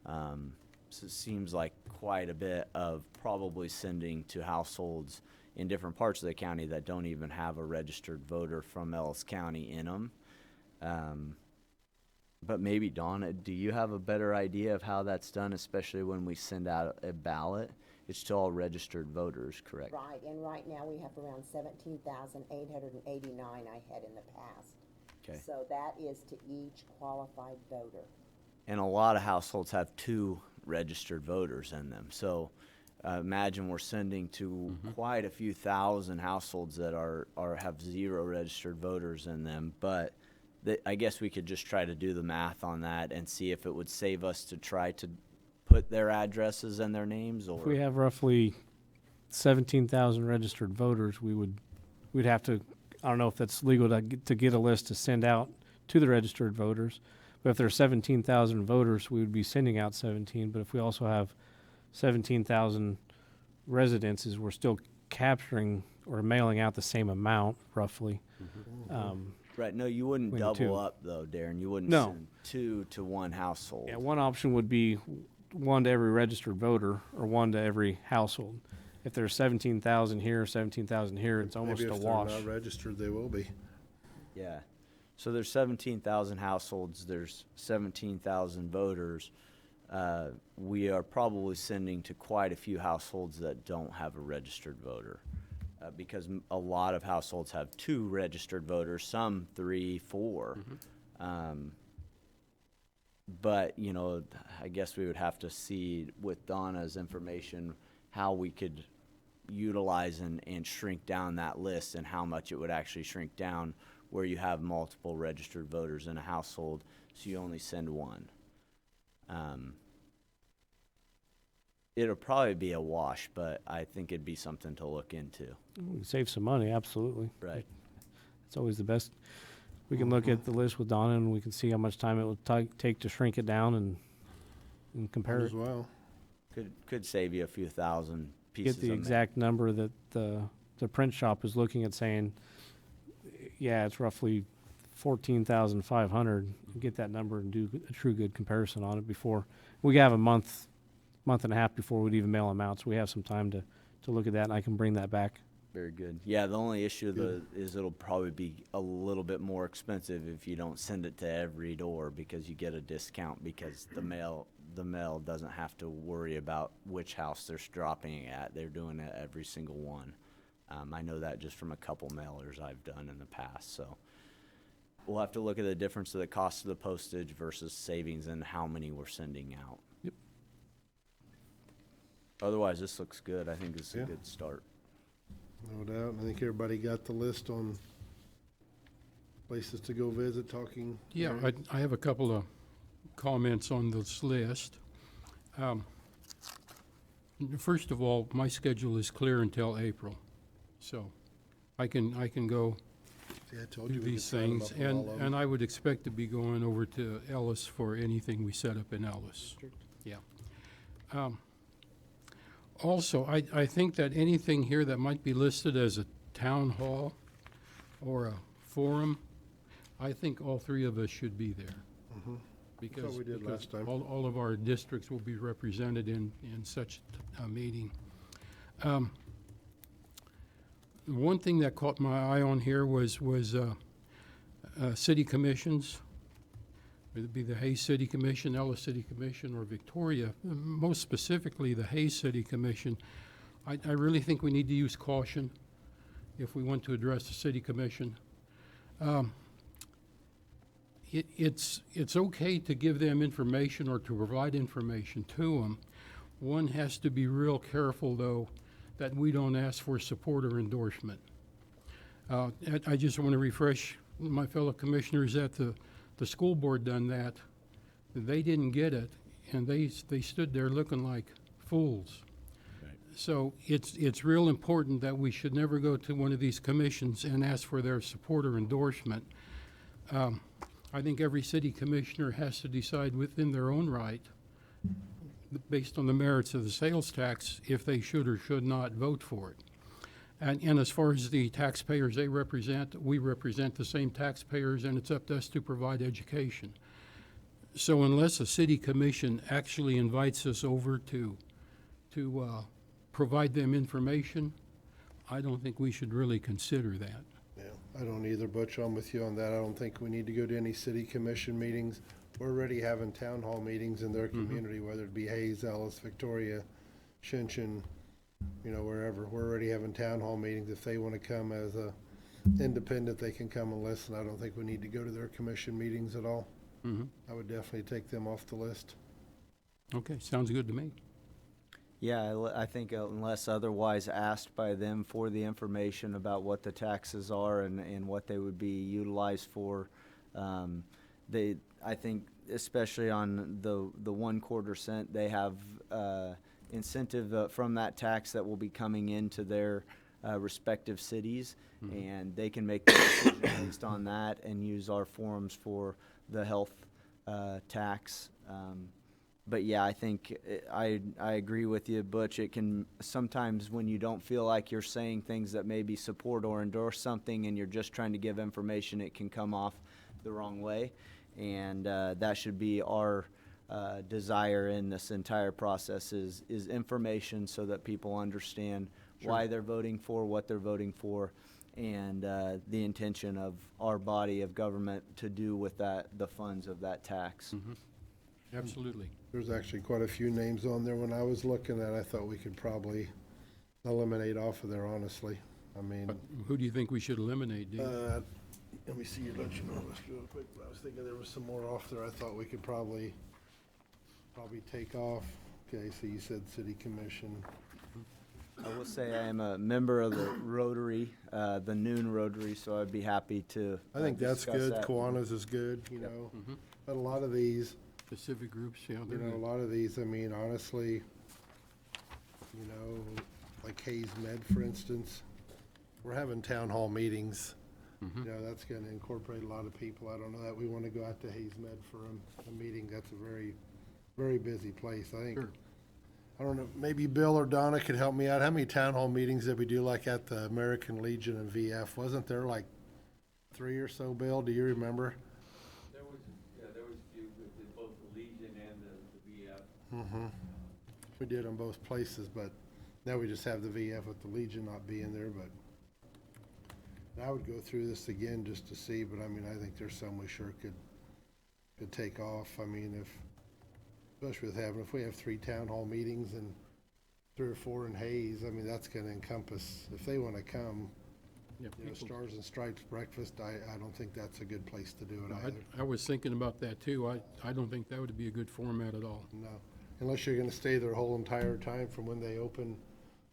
[SPEAKER 4] So it seems like quite a bit of probably sending to households in different parts of the county that don't even have a registered voter from Ellis County in them. But maybe, Donna, do you have a better idea of how that's done, especially when we send out a ballot? It's to all registered voters, correct?
[SPEAKER 5] Right, and right now we have around 17,889 I had in the past.
[SPEAKER 4] Okay.
[SPEAKER 5] So that is to each qualified voter.
[SPEAKER 4] And a lot of households have 2 registered voters in them. So imagine we're sending to quite a few thousand households that have 0 registered voters in them. But I guess we could just try to do the math on that and see if it would save us to try to put their addresses and their names. Or
[SPEAKER 6] If we have roughly 17,000 registered voters, we'd have to, I don't know if that's legal to get a list to send out to the registered voters. But if there are 17,000 voters, we would be sending out 17. But if we also have 17,000 residences, we're still capturing or mailing out the same amount, roughly.
[SPEAKER 4] right, no, you wouldn't
[SPEAKER 6] Between the 2.
[SPEAKER 4] double up though, Darren. You wouldn't
[SPEAKER 6] No.
[SPEAKER 4] send 2 to one household.
[SPEAKER 6] Yeah, one option would be 1 to every registered voter or 1 to every household. If there's 17,000 here, 17,000 here, it's almost
[SPEAKER 2] Maybe
[SPEAKER 6] a
[SPEAKER 2] if
[SPEAKER 6] wash.
[SPEAKER 2] they're not registered, they will be.
[SPEAKER 4] Yeah. So there's 17,000 households, there's 17,000 voters. We are probably sending to quite a few households that don't have a registered voter. Because a lot of households have 2 registered voters, some 3, 4. But, you know, I guess we would have to see with Donna's information how we could utilize and shrink down that list and how much it would actually shrink down where you have multiple registered voters in a household, so you only send 1. It'll probably be a wash, but I think it'd be something to look into.
[SPEAKER 6] We save some money, absolutely.
[SPEAKER 4] Right.
[SPEAKER 6] It's always the best. We can look at the list with Donna and we can see how much time it would take to shrink it down and compare
[SPEAKER 2] As
[SPEAKER 6] it.
[SPEAKER 2] well.
[SPEAKER 4] Could save you a few thousand pieces
[SPEAKER 6] Get the
[SPEAKER 4] of
[SPEAKER 6] exact number that the print shop is looking at, saying, yeah, it's roughly 14,500. Get that number and do a true good comparison on it before. We have a month and a half before we'd even mail them out, so we have some time to look at that, and I can bring that back.
[SPEAKER 4] Very good. Yeah, the only issue is it'll probably be a little bit more expensive if you don't send it to every door, because you get a discount because the mail doesn't have to worry about which house they're dropping it at. They're doing it every single one. I know that just from a couple mailers I've done in the past. So we'll have to look at the difference of the cost of the postage versus savings and how many we're sending out.
[SPEAKER 6] Yep.
[SPEAKER 4] Otherwise, this looks good. I think it's a
[SPEAKER 2] Yeah.
[SPEAKER 4] good start.
[SPEAKER 2] No doubt. I think everybody got the list on places to go visit, talking.
[SPEAKER 7] Yeah,
[SPEAKER 2] Larry?
[SPEAKER 7] I have a couple of comments on this list. First of all, my schedule is clear until April, so I can go
[SPEAKER 2] See, I told
[SPEAKER 7] do
[SPEAKER 2] you we could
[SPEAKER 7] these
[SPEAKER 2] sign 'em
[SPEAKER 7] things,
[SPEAKER 2] up on all of 'em.
[SPEAKER 7] and I would expect to be going over to Ellis for anything we set up in Ellis. Yeah. Also, I think that anything here that might be listed as a town hall or a forum, I think all 3 of us should be there. Because
[SPEAKER 2] we did last time.
[SPEAKER 7] all of our districts will be represented in such a meeting. One thing that caught my eye on here was city commissions. It'd be the Hayes City Commission, Ellis City Commission, or Victoria. Most specifically, the Hayes City Commission. I really think we need to use caution if we want to address the city commission. It's okay to give them information or to provide information to them. One has to be real careful, though, that we don't ask for support or endorsement. I just want to refresh my fellow commissioners that the school board done that. They didn't get it, and they stood there looking like fools.
[SPEAKER 4] Right.
[SPEAKER 7] So it's real important that we should never go to one of these commissions and ask for their support or endorsement. I think every city commissioner has to decide within their own right, based on the merits of the sales tax, if they should or should not vote for it. And as far as the taxpayers they represent, we represent the same taxpayers, and it's up to us to provide education. So unless a city commission actually invites us over to provide them information, I don't think we should really consider that.
[SPEAKER 2] Yeah, I don't either, Butch, I'm with you on that. I don't think we need to go to any city commission meetings. We're already having town hall meetings in their community, whether it be Hayes, Ellis, Victoria, Shinshin, you know, wherever. We're already having town hall meetings. If they want to come as a independent, they can come and listen. I don't think we need to go to their commission meetings at all. I would definitely take them off the list.
[SPEAKER 7] Okay, sounds good to me.
[SPEAKER 4] Yeah, I think unless otherwise asked by them for the information about what the taxes are and what they would be utilized for, I think especially on the 1/4 cent, they have incentive from that tax that will be coming into their respective cities, and they can make the decision based on that and use our forms for the health tax. But yeah, I think I agree with you, Butch. It can sometimes, when you don't feel like you're saying things that maybe support or endorse something and you're just trying to give information, it can come off the wrong way. And that should be our desire in this entire process is information so that people understand why they're voting for, what they're voting for, and the intention of our body of government to do with the funds of that tax.
[SPEAKER 7] Absolutely.
[SPEAKER 2] There's actually quite a few names on there when I was looking at it. I thought we could probably eliminate off of there, honestly. I mean,
[SPEAKER 7] But who do you think we should eliminate, Dean?
[SPEAKER 2] let me see, let you know this real quick. I was thinking there was some more off there. I thought we could probably take off. Okay, so you said city commission.
[SPEAKER 4] I will say I am a member of the Rotary, the Noon Rotary, so I'd be happy to
[SPEAKER 2] I think that's
[SPEAKER 4] discuss
[SPEAKER 2] good.
[SPEAKER 4] that.
[SPEAKER 2] Kiwanis is good, you know. But a lot of these,
[SPEAKER 7] Specific groups, yeah.
[SPEAKER 2] you
[SPEAKER 7] they're
[SPEAKER 2] know, a
[SPEAKER 7] good.
[SPEAKER 2] lot of these, I mean, honestly, you know, like Hayes Med, for instance, we're having town hall meetings. You know, that's gonna incorporate a lot of people. I don't know that we wanna go out to Hayes Med for a meeting. That's a very, very busy place. I think,
[SPEAKER 7] Sure.
[SPEAKER 2] I don't know, maybe Bill or Donna could help me out. How many town hall meetings did we do like at the American Legion and VF? Wasn't there like 3 or so, Bill? Do you remember?
[SPEAKER 8] There was a few with both the Legion and the VF.
[SPEAKER 2] We did on both places, but now we just have the VF with the Legion not being there, but I would go through this again just to see, but I mean, I think there's some we sure could take off. I mean, especially if we have 3 town hall meetings and 3 or 4 in Hayes, I mean, that's gonna encompass, if they wanna come,
[SPEAKER 7] Yeah,
[SPEAKER 2] you know,
[SPEAKER 7] people-
[SPEAKER 2] Stars and Stripes breakfast, I don't think that's a good place to do it
[SPEAKER 7] No,
[SPEAKER 2] either.
[SPEAKER 7] I was thinking about that too. I don't think that would be a good format at all.
[SPEAKER 2] No, unless you're gonna stay their whole entire time from when they open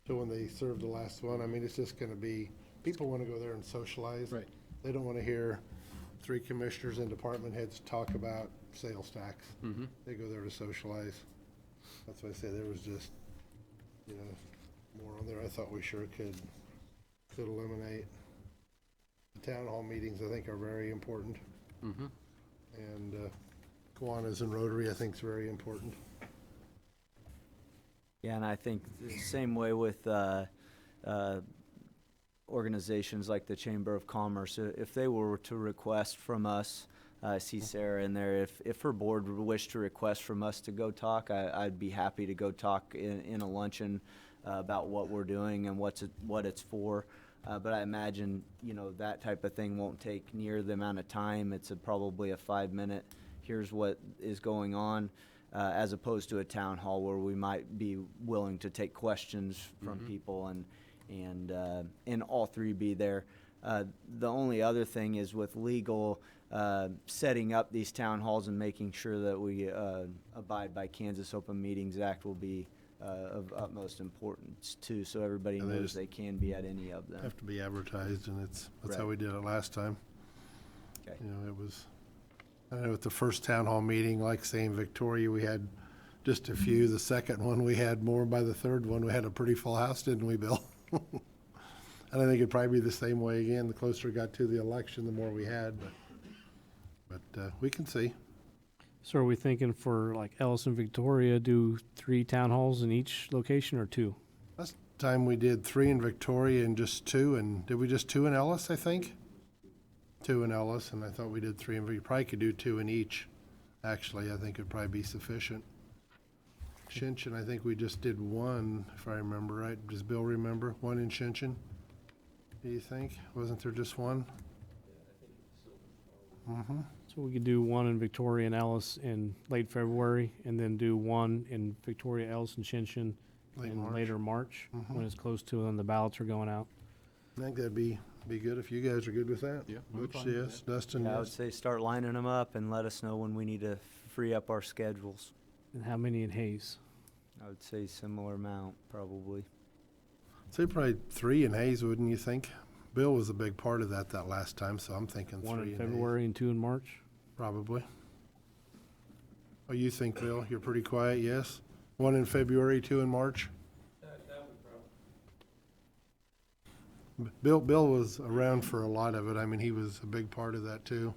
[SPEAKER 2] to when they serve the last one. I mean, it's just gonna be, people wanna go there and socialize.
[SPEAKER 7] Right.
[SPEAKER 2] They don't wanna hear 3 commissioners and department heads talk about sales tax. They go there to socialize. That's why I say there was just, you know, more on there I thought we sure could eliminate. The town hall meetings, I think, are very important. And Kiwanis and Rotary, I think, is very important.
[SPEAKER 4] Yeah, and I think the same way with organizations like the Chamber of Commerce. If they were to request from us, I see Sarah in there, if her board would wish to request from us to go talk, I'd be happy to go talk in a luncheon about what we're doing and what it's for. But I imagine, you know, that type of thing won't take near the amount of time. It's probably a 5-minute, here's what is going on, as opposed to a town hall where we might be willing to take questions from people and all 3 be there. The only other thing is with legal, setting up these town halls and making sure that we abide by Kansas Open Meetings Act will be of utmost importance too, so everybody
[SPEAKER 2] And they
[SPEAKER 4] knows
[SPEAKER 2] just
[SPEAKER 4] they can be at any of them.
[SPEAKER 2] Have to be advertised, and that's how
[SPEAKER 4] Right.
[SPEAKER 2] we did it last time.
[SPEAKER 4] Okay.
[SPEAKER 2] You know, it was, I know at the first town hall meeting, like say in Victoria, we had just a few. The second one, we had more. By the third one, we had a pretty full house, didn't we, Bill? And I think it'd probably be the same way again. The closer it got to the election, the more we had, but we can see.
[SPEAKER 6] So are we thinking for like Ellis and Victoria, do 3 town halls in each location or 2?
[SPEAKER 2] Last time we did 3 in Victoria and just 2, and did we just 2 in Ellis, I think? 2 in Ellis, and I thought we did 3 in, we probably could do 2 in each. Actually, I think it'd probably be sufficient. Shinshin, I think we just did one, if I remember right. Does Bill remember? One in Shinshin? Do you think? Wasn't there just one? Mm-hmm.
[SPEAKER 6] So we could do one in Victoria and Ellis in late February, and then do one in Victoria, Ellis, and Shinshin
[SPEAKER 2] Late
[SPEAKER 6] in
[SPEAKER 2] March.
[SPEAKER 6] later March,
[SPEAKER 2] Mhm.
[SPEAKER 6] when it's close to when the ballots are going out.
[SPEAKER 2] I think that'd be good if you guys are good with that.
[SPEAKER 7] Yeah, I'm
[SPEAKER 2] Butch,
[SPEAKER 7] fine with
[SPEAKER 2] yes. Dustin,
[SPEAKER 4] Yeah, I would
[SPEAKER 2] yes.
[SPEAKER 4] say start lining them up and let us know when we need to free up our schedules.
[SPEAKER 6] And how many in Hayes?
[SPEAKER 4] I would say similar amount, probably.
[SPEAKER 2] Say probably 3 in Hayes, wouldn't you think? Bill was a big part of that last time, so I'm thinking 3
[SPEAKER 6] One in
[SPEAKER 2] Hayes.
[SPEAKER 6] February and 2 in March?
[SPEAKER 2] Probably. Oh, you think, Bill? You're pretty quiet, yes? 1 in February, 2 in March? Bill was around for a lot of it. I mean, he was a big part of that too.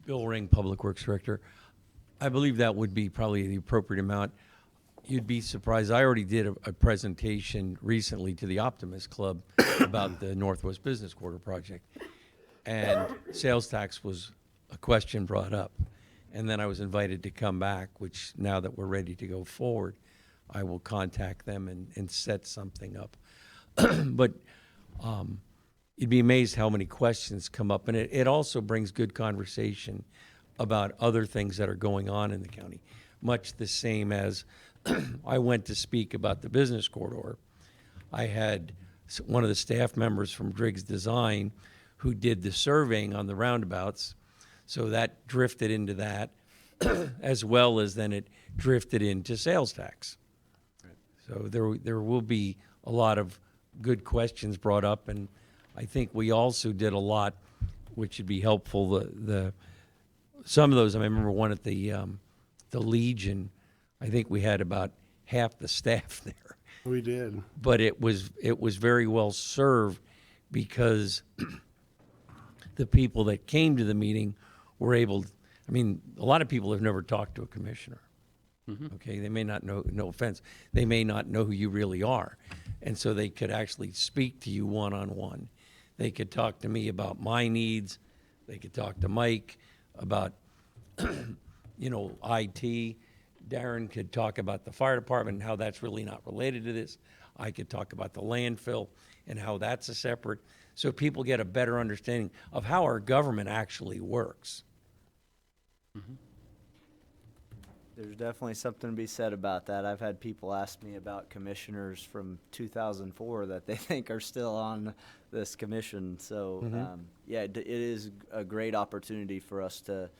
[SPEAKER 8] Bill Ring, Public Works Director. I believe that would be probably the appropriate amount. You'd be surprised. I already did a presentation recently to the Optimist Club about the Northwest Business Quarter project. And sales tax was a question brought up. And then I was invited to come back, which now that we're ready to go forward, I will contact them and set something up. But you'd be amazed how many questions come up. And it also brings good conversation about other things that are going on in the county. Much the same as I went to speak about the business corridor. I had one of the staff members from Driggs Design who did the surveying on the roundabouts. So that drifted into that, as well as then it drifted into sales tax. So there will be a lot of good questions brought up, and I think we also did a lot, which would be helpful. Some of those, I remember one at the Legion. I think we had about half the staff there,
[SPEAKER 2] We did.
[SPEAKER 8] but it was very well served because the people that came to the meeting were able. I mean, a lot of people have never talked to a commissioner. Okay, they may not know, no offense, they may not know who you really are. And so they could actually speak to you one-on-one. They could talk to me about my needs. They could talk to Mike about, IT. Darren could talk about the fire department and how that's really not related to this. I could talk about the landfill and how that's a separate, so people get a better understanding of how our government actually works.
[SPEAKER 4] There's definitely something to be said about that. I've had people ask me about commissioners from 2004 that they think are still on this commission. So, yeah, it is a great opportunity for us to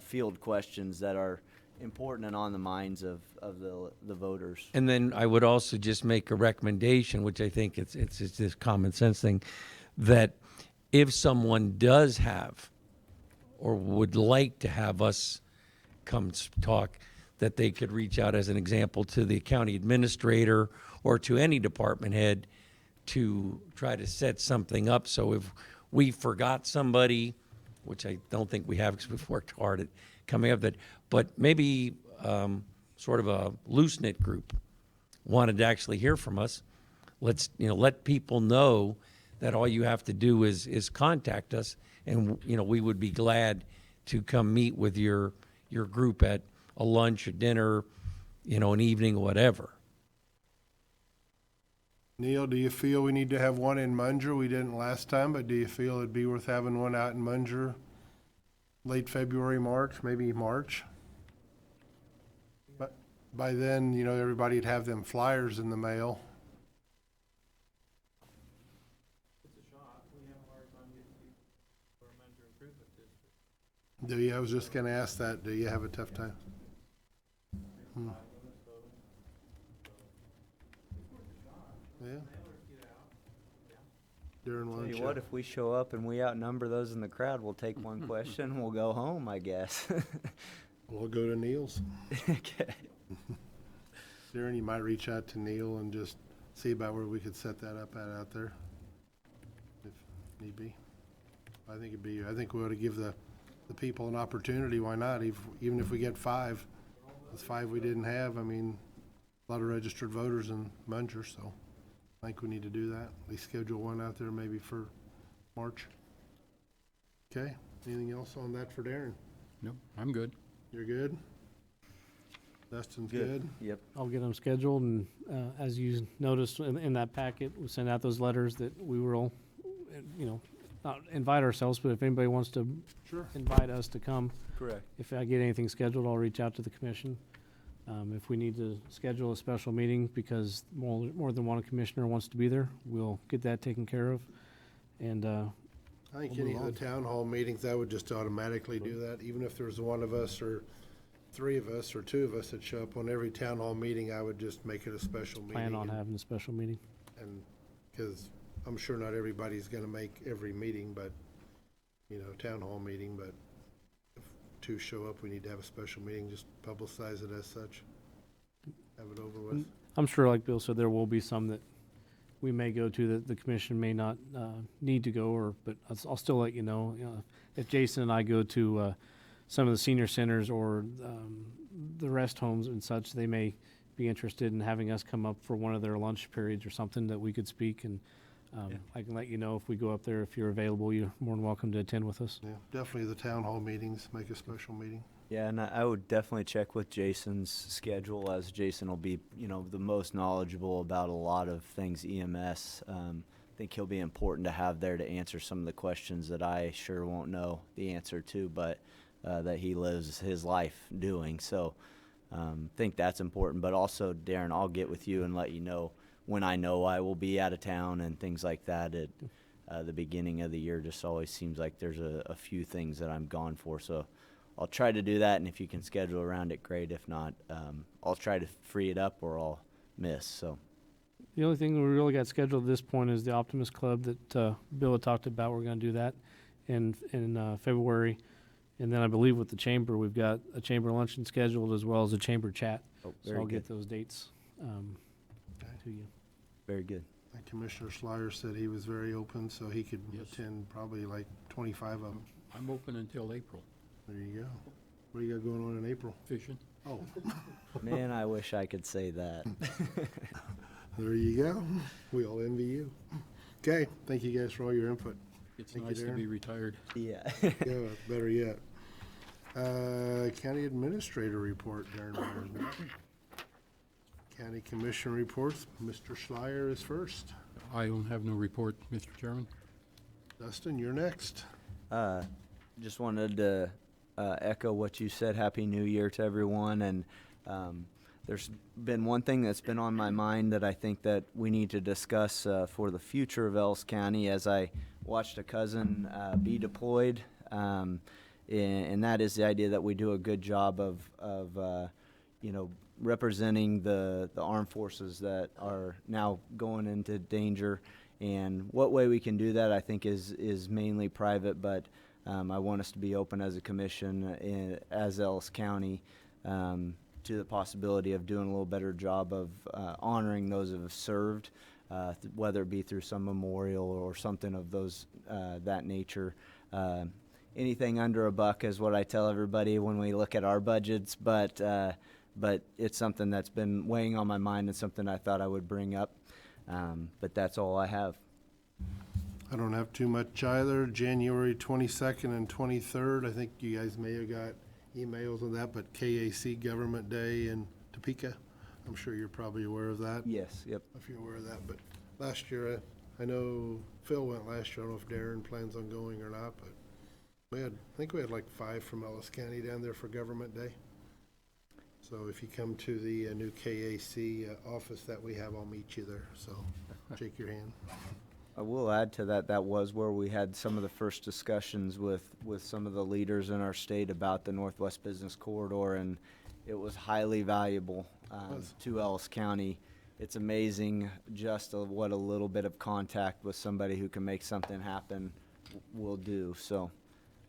[SPEAKER 4] field questions that are important and on the minds of the voters.
[SPEAKER 8] And then I would also just make a recommendation, which I think it's this common sense thing, that if someone does have or would like to have us come talk, that they could reach out, as an example, to the county administrator or to any department head to try to set something up. So if we forgot somebody, which I don't think we have because we've worked hard at coming up with it, but maybe sort of a loose-knit group wanted to actually hear from us, let's let people know that all you have to do is contact us, and we would be glad to come meet with your group at a lunch, a dinner, an evening, whatever.
[SPEAKER 2] Neil, do you feel we need to have one in Munger? We didn't last time, but do you feel it'd be worth having one out in Munger late February, March, maybe March? But by then, everybody'd have them flyers in the mail. Do you? I was just gonna ask that. Do you have a tough time? Yeah. During
[SPEAKER 4] Tell
[SPEAKER 2] lunch.
[SPEAKER 4] you what, if we show up and we outnumber those in the crowd, we'll take one question and we'll go home, I guess.
[SPEAKER 2] We'll go to Neil's.
[SPEAKER 4] Okay.
[SPEAKER 2] Darren, you might reach out to Neil and just see about where we could set that up out there, if need be. I think we ought to give the people an opportunity. Why not? Even if we get 5, that's 5 we didn't have. I mean, a lot of registered voters in Munger, so I think we need to do that. At least schedule one out there maybe for March. Okay, anything else on that for Darren?
[SPEAKER 7] No, I'm good.
[SPEAKER 2] You're good? Dustin's good?
[SPEAKER 4] Yep.
[SPEAKER 6] I'll get them scheduled, and as you noticed in that packet, we sent out those letters that we will, not invite ourselves, but if anybody wants to
[SPEAKER 2] Sure.
[SPEAKER 6] invite us to come,
[SPEAKER 4] Correct.
[SPEAKER 6] if I get anything scheduled, I'll reach out to the commission. If we need to schedule a special meeting because more than one commissioner wants to be there, we'll get that taken care of. And
[SPEAKER 2] I think
[SPEAKER 6] We'll
[SPEAKER 2] any
[SPEAKER 6] move
[SPEAKER 2] of the
[SPEAKER 6] on.
[SPEAKER 2] town hall meetings, I would just automatically do that, even if there's one of us or three of us or two of us that show up on every town hall meeting, I would just make it a special meeting.
[SPEAKER 6] plan on
[SPEAKER 2] and-
[SPEAKER 6] having a special meeting.
[SPEAKER 2] And, because I'm sure not everybody's gonna make every meeting, but, town hall meeting, but if two show up, we need to have a special meeting, just publicize it as such. Have it over with.
[SPEAKER 6] I'm sure, like Bill said, there will be some that we may go to that the commission may not need to go, but I'll still let you know. If Jason and I go to some of the senior centers or the rest homes and such, they may be interested in having us come up for one of their lunch periods or something that we could speak, and I can let you know if we go up there. If you're available, you're more than welcome to attend with us.
[SPEAKER 2] Yeah, definitely the town hall meetings, make a special meeting.
[SPEAKER 4] Yeah, and I would definitely check with Jason's schedule, as Jason will be, the most knowledgeable about a lot of things EMS. I think he'll be important to have there to answer some of the questions that I sure won't know the answer to, but that he lives his life doing. So I think that's important. But also, Darren, I'll get with you and let you know when I know I will be out of town and things like that. At the beginning of the year just always seems like there's a few things that I'm gone for. So I'll try to do that, and if you can schedule around it, great. If not, I'll try to free it up or I'll miss. So
[SPEAKER 6] The only thing we really got scheduled at this point is the Optimist Club that Bill had talked about. We're going to do that in February. And then I believe with the chamber, we've got a chamber luncheon scheduled as well as a chamber chat.
[SPEAKER 4] oh,
[SPEAKER 6] So
[SPEAKER 4] very
[SPEAKER 6] I'll
[SPEAKER 4] good.
[SPEAKER 6] get those dates to you.
[SPEAKER 4] Very good.
[SPEAKER 2] And Commissioner Schleier said he was very open, so he could
[SPEAKER 7] Yes.
[SPEAKER 2] attend probably like 25 of them.
[SPEAKER 7] I'm open until April,
[SPEAKER 2] There you go. What do you got going on in April?
[SPEAKER 7] fishing.
[SPEAKER 2] Oh,
[SPEAKER 4] Man, I wish I could say that.
[SPEAKER 2] there you go. We all envy you. Okay, thank you guys for all your input.
[SPEAKER 7] It's
[SPEAKER 2] Thank you,
[SPEAKER 7] nice to
[SPEAKER 2] Darren.
[SPEAKER 7] be retired.
[SPEAKER 4] Yeah.
[SPEAKER 2] Yeah, better yet. County Administrator report, Darren Myers. County Commission reports, Mr. Schleier is first.
[SPEAKER 7] I don't have no report, Mr. Chairman.
[SPEAKER 2] Dustin, you're next.
[SPEAKER 4] Just wanted to echo what you said. Happy New Year to everyone. And there's been one thing that's been on my mind that I think that we need to discuss for the future of Ellis County, as I watched a cousin be deployed. And that is the idea that we do a good job of representing the armed forces that are now going into danger. And what way we can do that, I think, is mainly private, but I want us to be open as a commission, as Ellis County, to the possibility of doing a little better job of honoring those who have served, whether it be through some memorial or something of those that nature. Anything under $1 is what I tell everybody when we look at our budgets, but it's something that's been weighing on my mind and something I thought I would bring up. But that's all I have.
[SPEAKER 2] I don't have too much either. January 22nd and 23rd, I think you guys may have got emails on that, but KAC Government Day in Topeka. I'm sure you're probably aware of that.
[SPEAKER 4] Yes, yep.
[SPEAKER 2] If you're aware of that, but last year, I know Phil went last year. I don't know if Darren plans on going or not, but I think we had like 5 from Ellis County down there for Government Day. So if you come to the new KAC office that we have, I'll meet you there, so shake your hand.
[SPEAKER 4] I will add to that, that was where we had some of the first discussions with some of the leaders in our state about the Northwest Business Corridor, and it was highly valuable to Ellis County. It's amazing just what a little bit of contact with somebody who can make something happen will do. So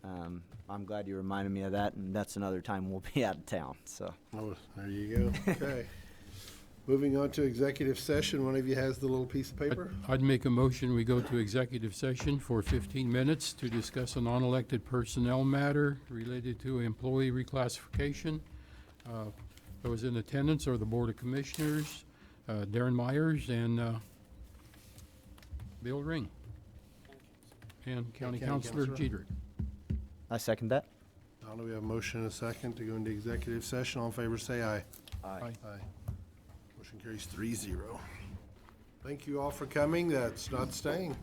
[SPEAKER 4] I'm glad you reminded me of that, and that's another time we'll be out of town. So
[SPEAKER 2] Oh, there you go. Okay. Moving on to executive session. One of you has the little piece of paper?
[SPEAKER 7] I'd make a motion, we go to executive session for 15 minutes to discuss a non-elected personnel matter related to employee reclassification. Those in attendance are the Board of Commissioners, Darren Myers and Bill Ring, and County
[SPEAKER 2] County
[SPEAKER 7] Councilor
[SPEAKER 2] Councilor.
[SPEAKER 7] Jedrick.
[SPEAKER 4] I second that.
[SPEAKER 2] Donna, we have a motion and a second to go into executive session. All in favor, say aye.
[SPEAKER 4] Aye.
[SPEAKER 2] Aye. Motion carries 3-0. Thank you all for coming. That's not staying.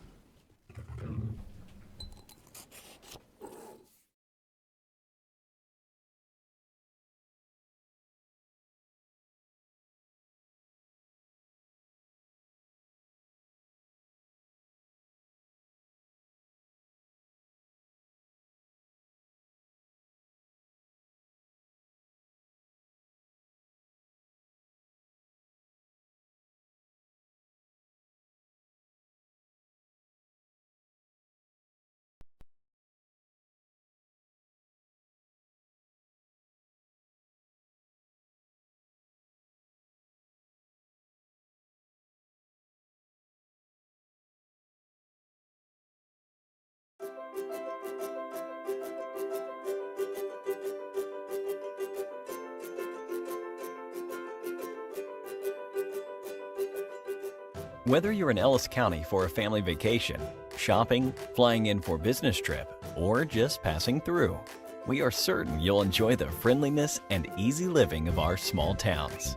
[SPEAKER 1] Whether you're in Ellis County for a family vacation, shopping, flying in for a business trip, or just passing through, we are certain you'll enjoy the friendliness and easy living of our small towns.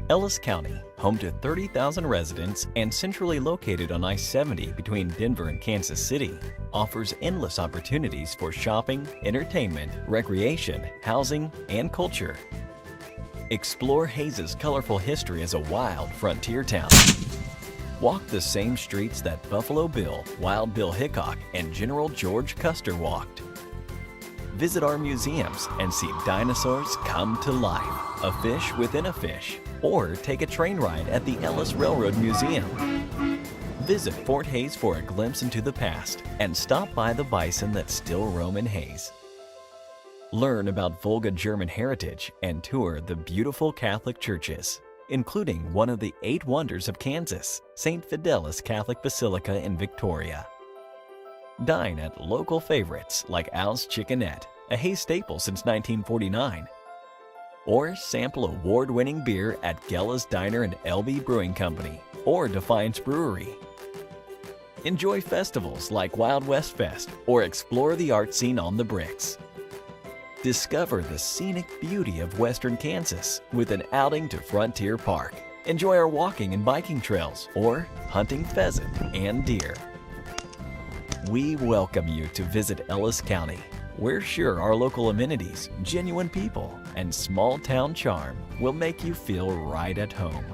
[SPEAKER 1] Ellis County, home to 30,000 residents and centrally located on I-70 between Denver and Kansas City, offers endless opportunities for shopping, entertainment, recreation, housing, and culture. Explore Hayes's colorful history as a wild frontier town. Walk the same streets that Buffalo Bill, Wild Bill Hickok, and General George Custer walked. Visit our museums and see dinosaurs come to life, a fish within a fish, or take a train ride at the Ellis Railroad Museum. Visit Fort Hayes for a glimpse into the past and stop by the bison that still roam in Hayes. Learn about Volga German heritage and tour the beautiful Catholic churches, including one of the 8 wonders of Kansas, St. Fidelis Catholic Basilica in Victoria. Dine at local favorites like Al's Chickenette, a Hayes staple since 1949. Or sample award-winning beer at Gella's Diner and LB Brewing Company or Defiance Brewery. Enjoy festivals like Wild West Fest or explore the art scene on the Bricks. Discover the scenic beauty of western Kansas with an outing to Frontier Park. Enjoy our walking and biking trails or hunting pheasant and deer. We welcome you to visit Ellis County. We're sure our local amenities, genuine people, and small town charm will make you feel right at home.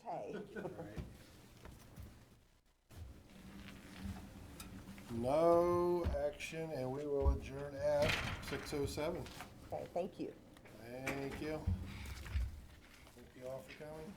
[SPEAKER 5] Okay.
[SPEAKER 2] No action, and we will adjourn at 6:07.
[SPEAKER 5] Okay, thank you.
[SPEAKER 2] Thank you. Thank you all for coming.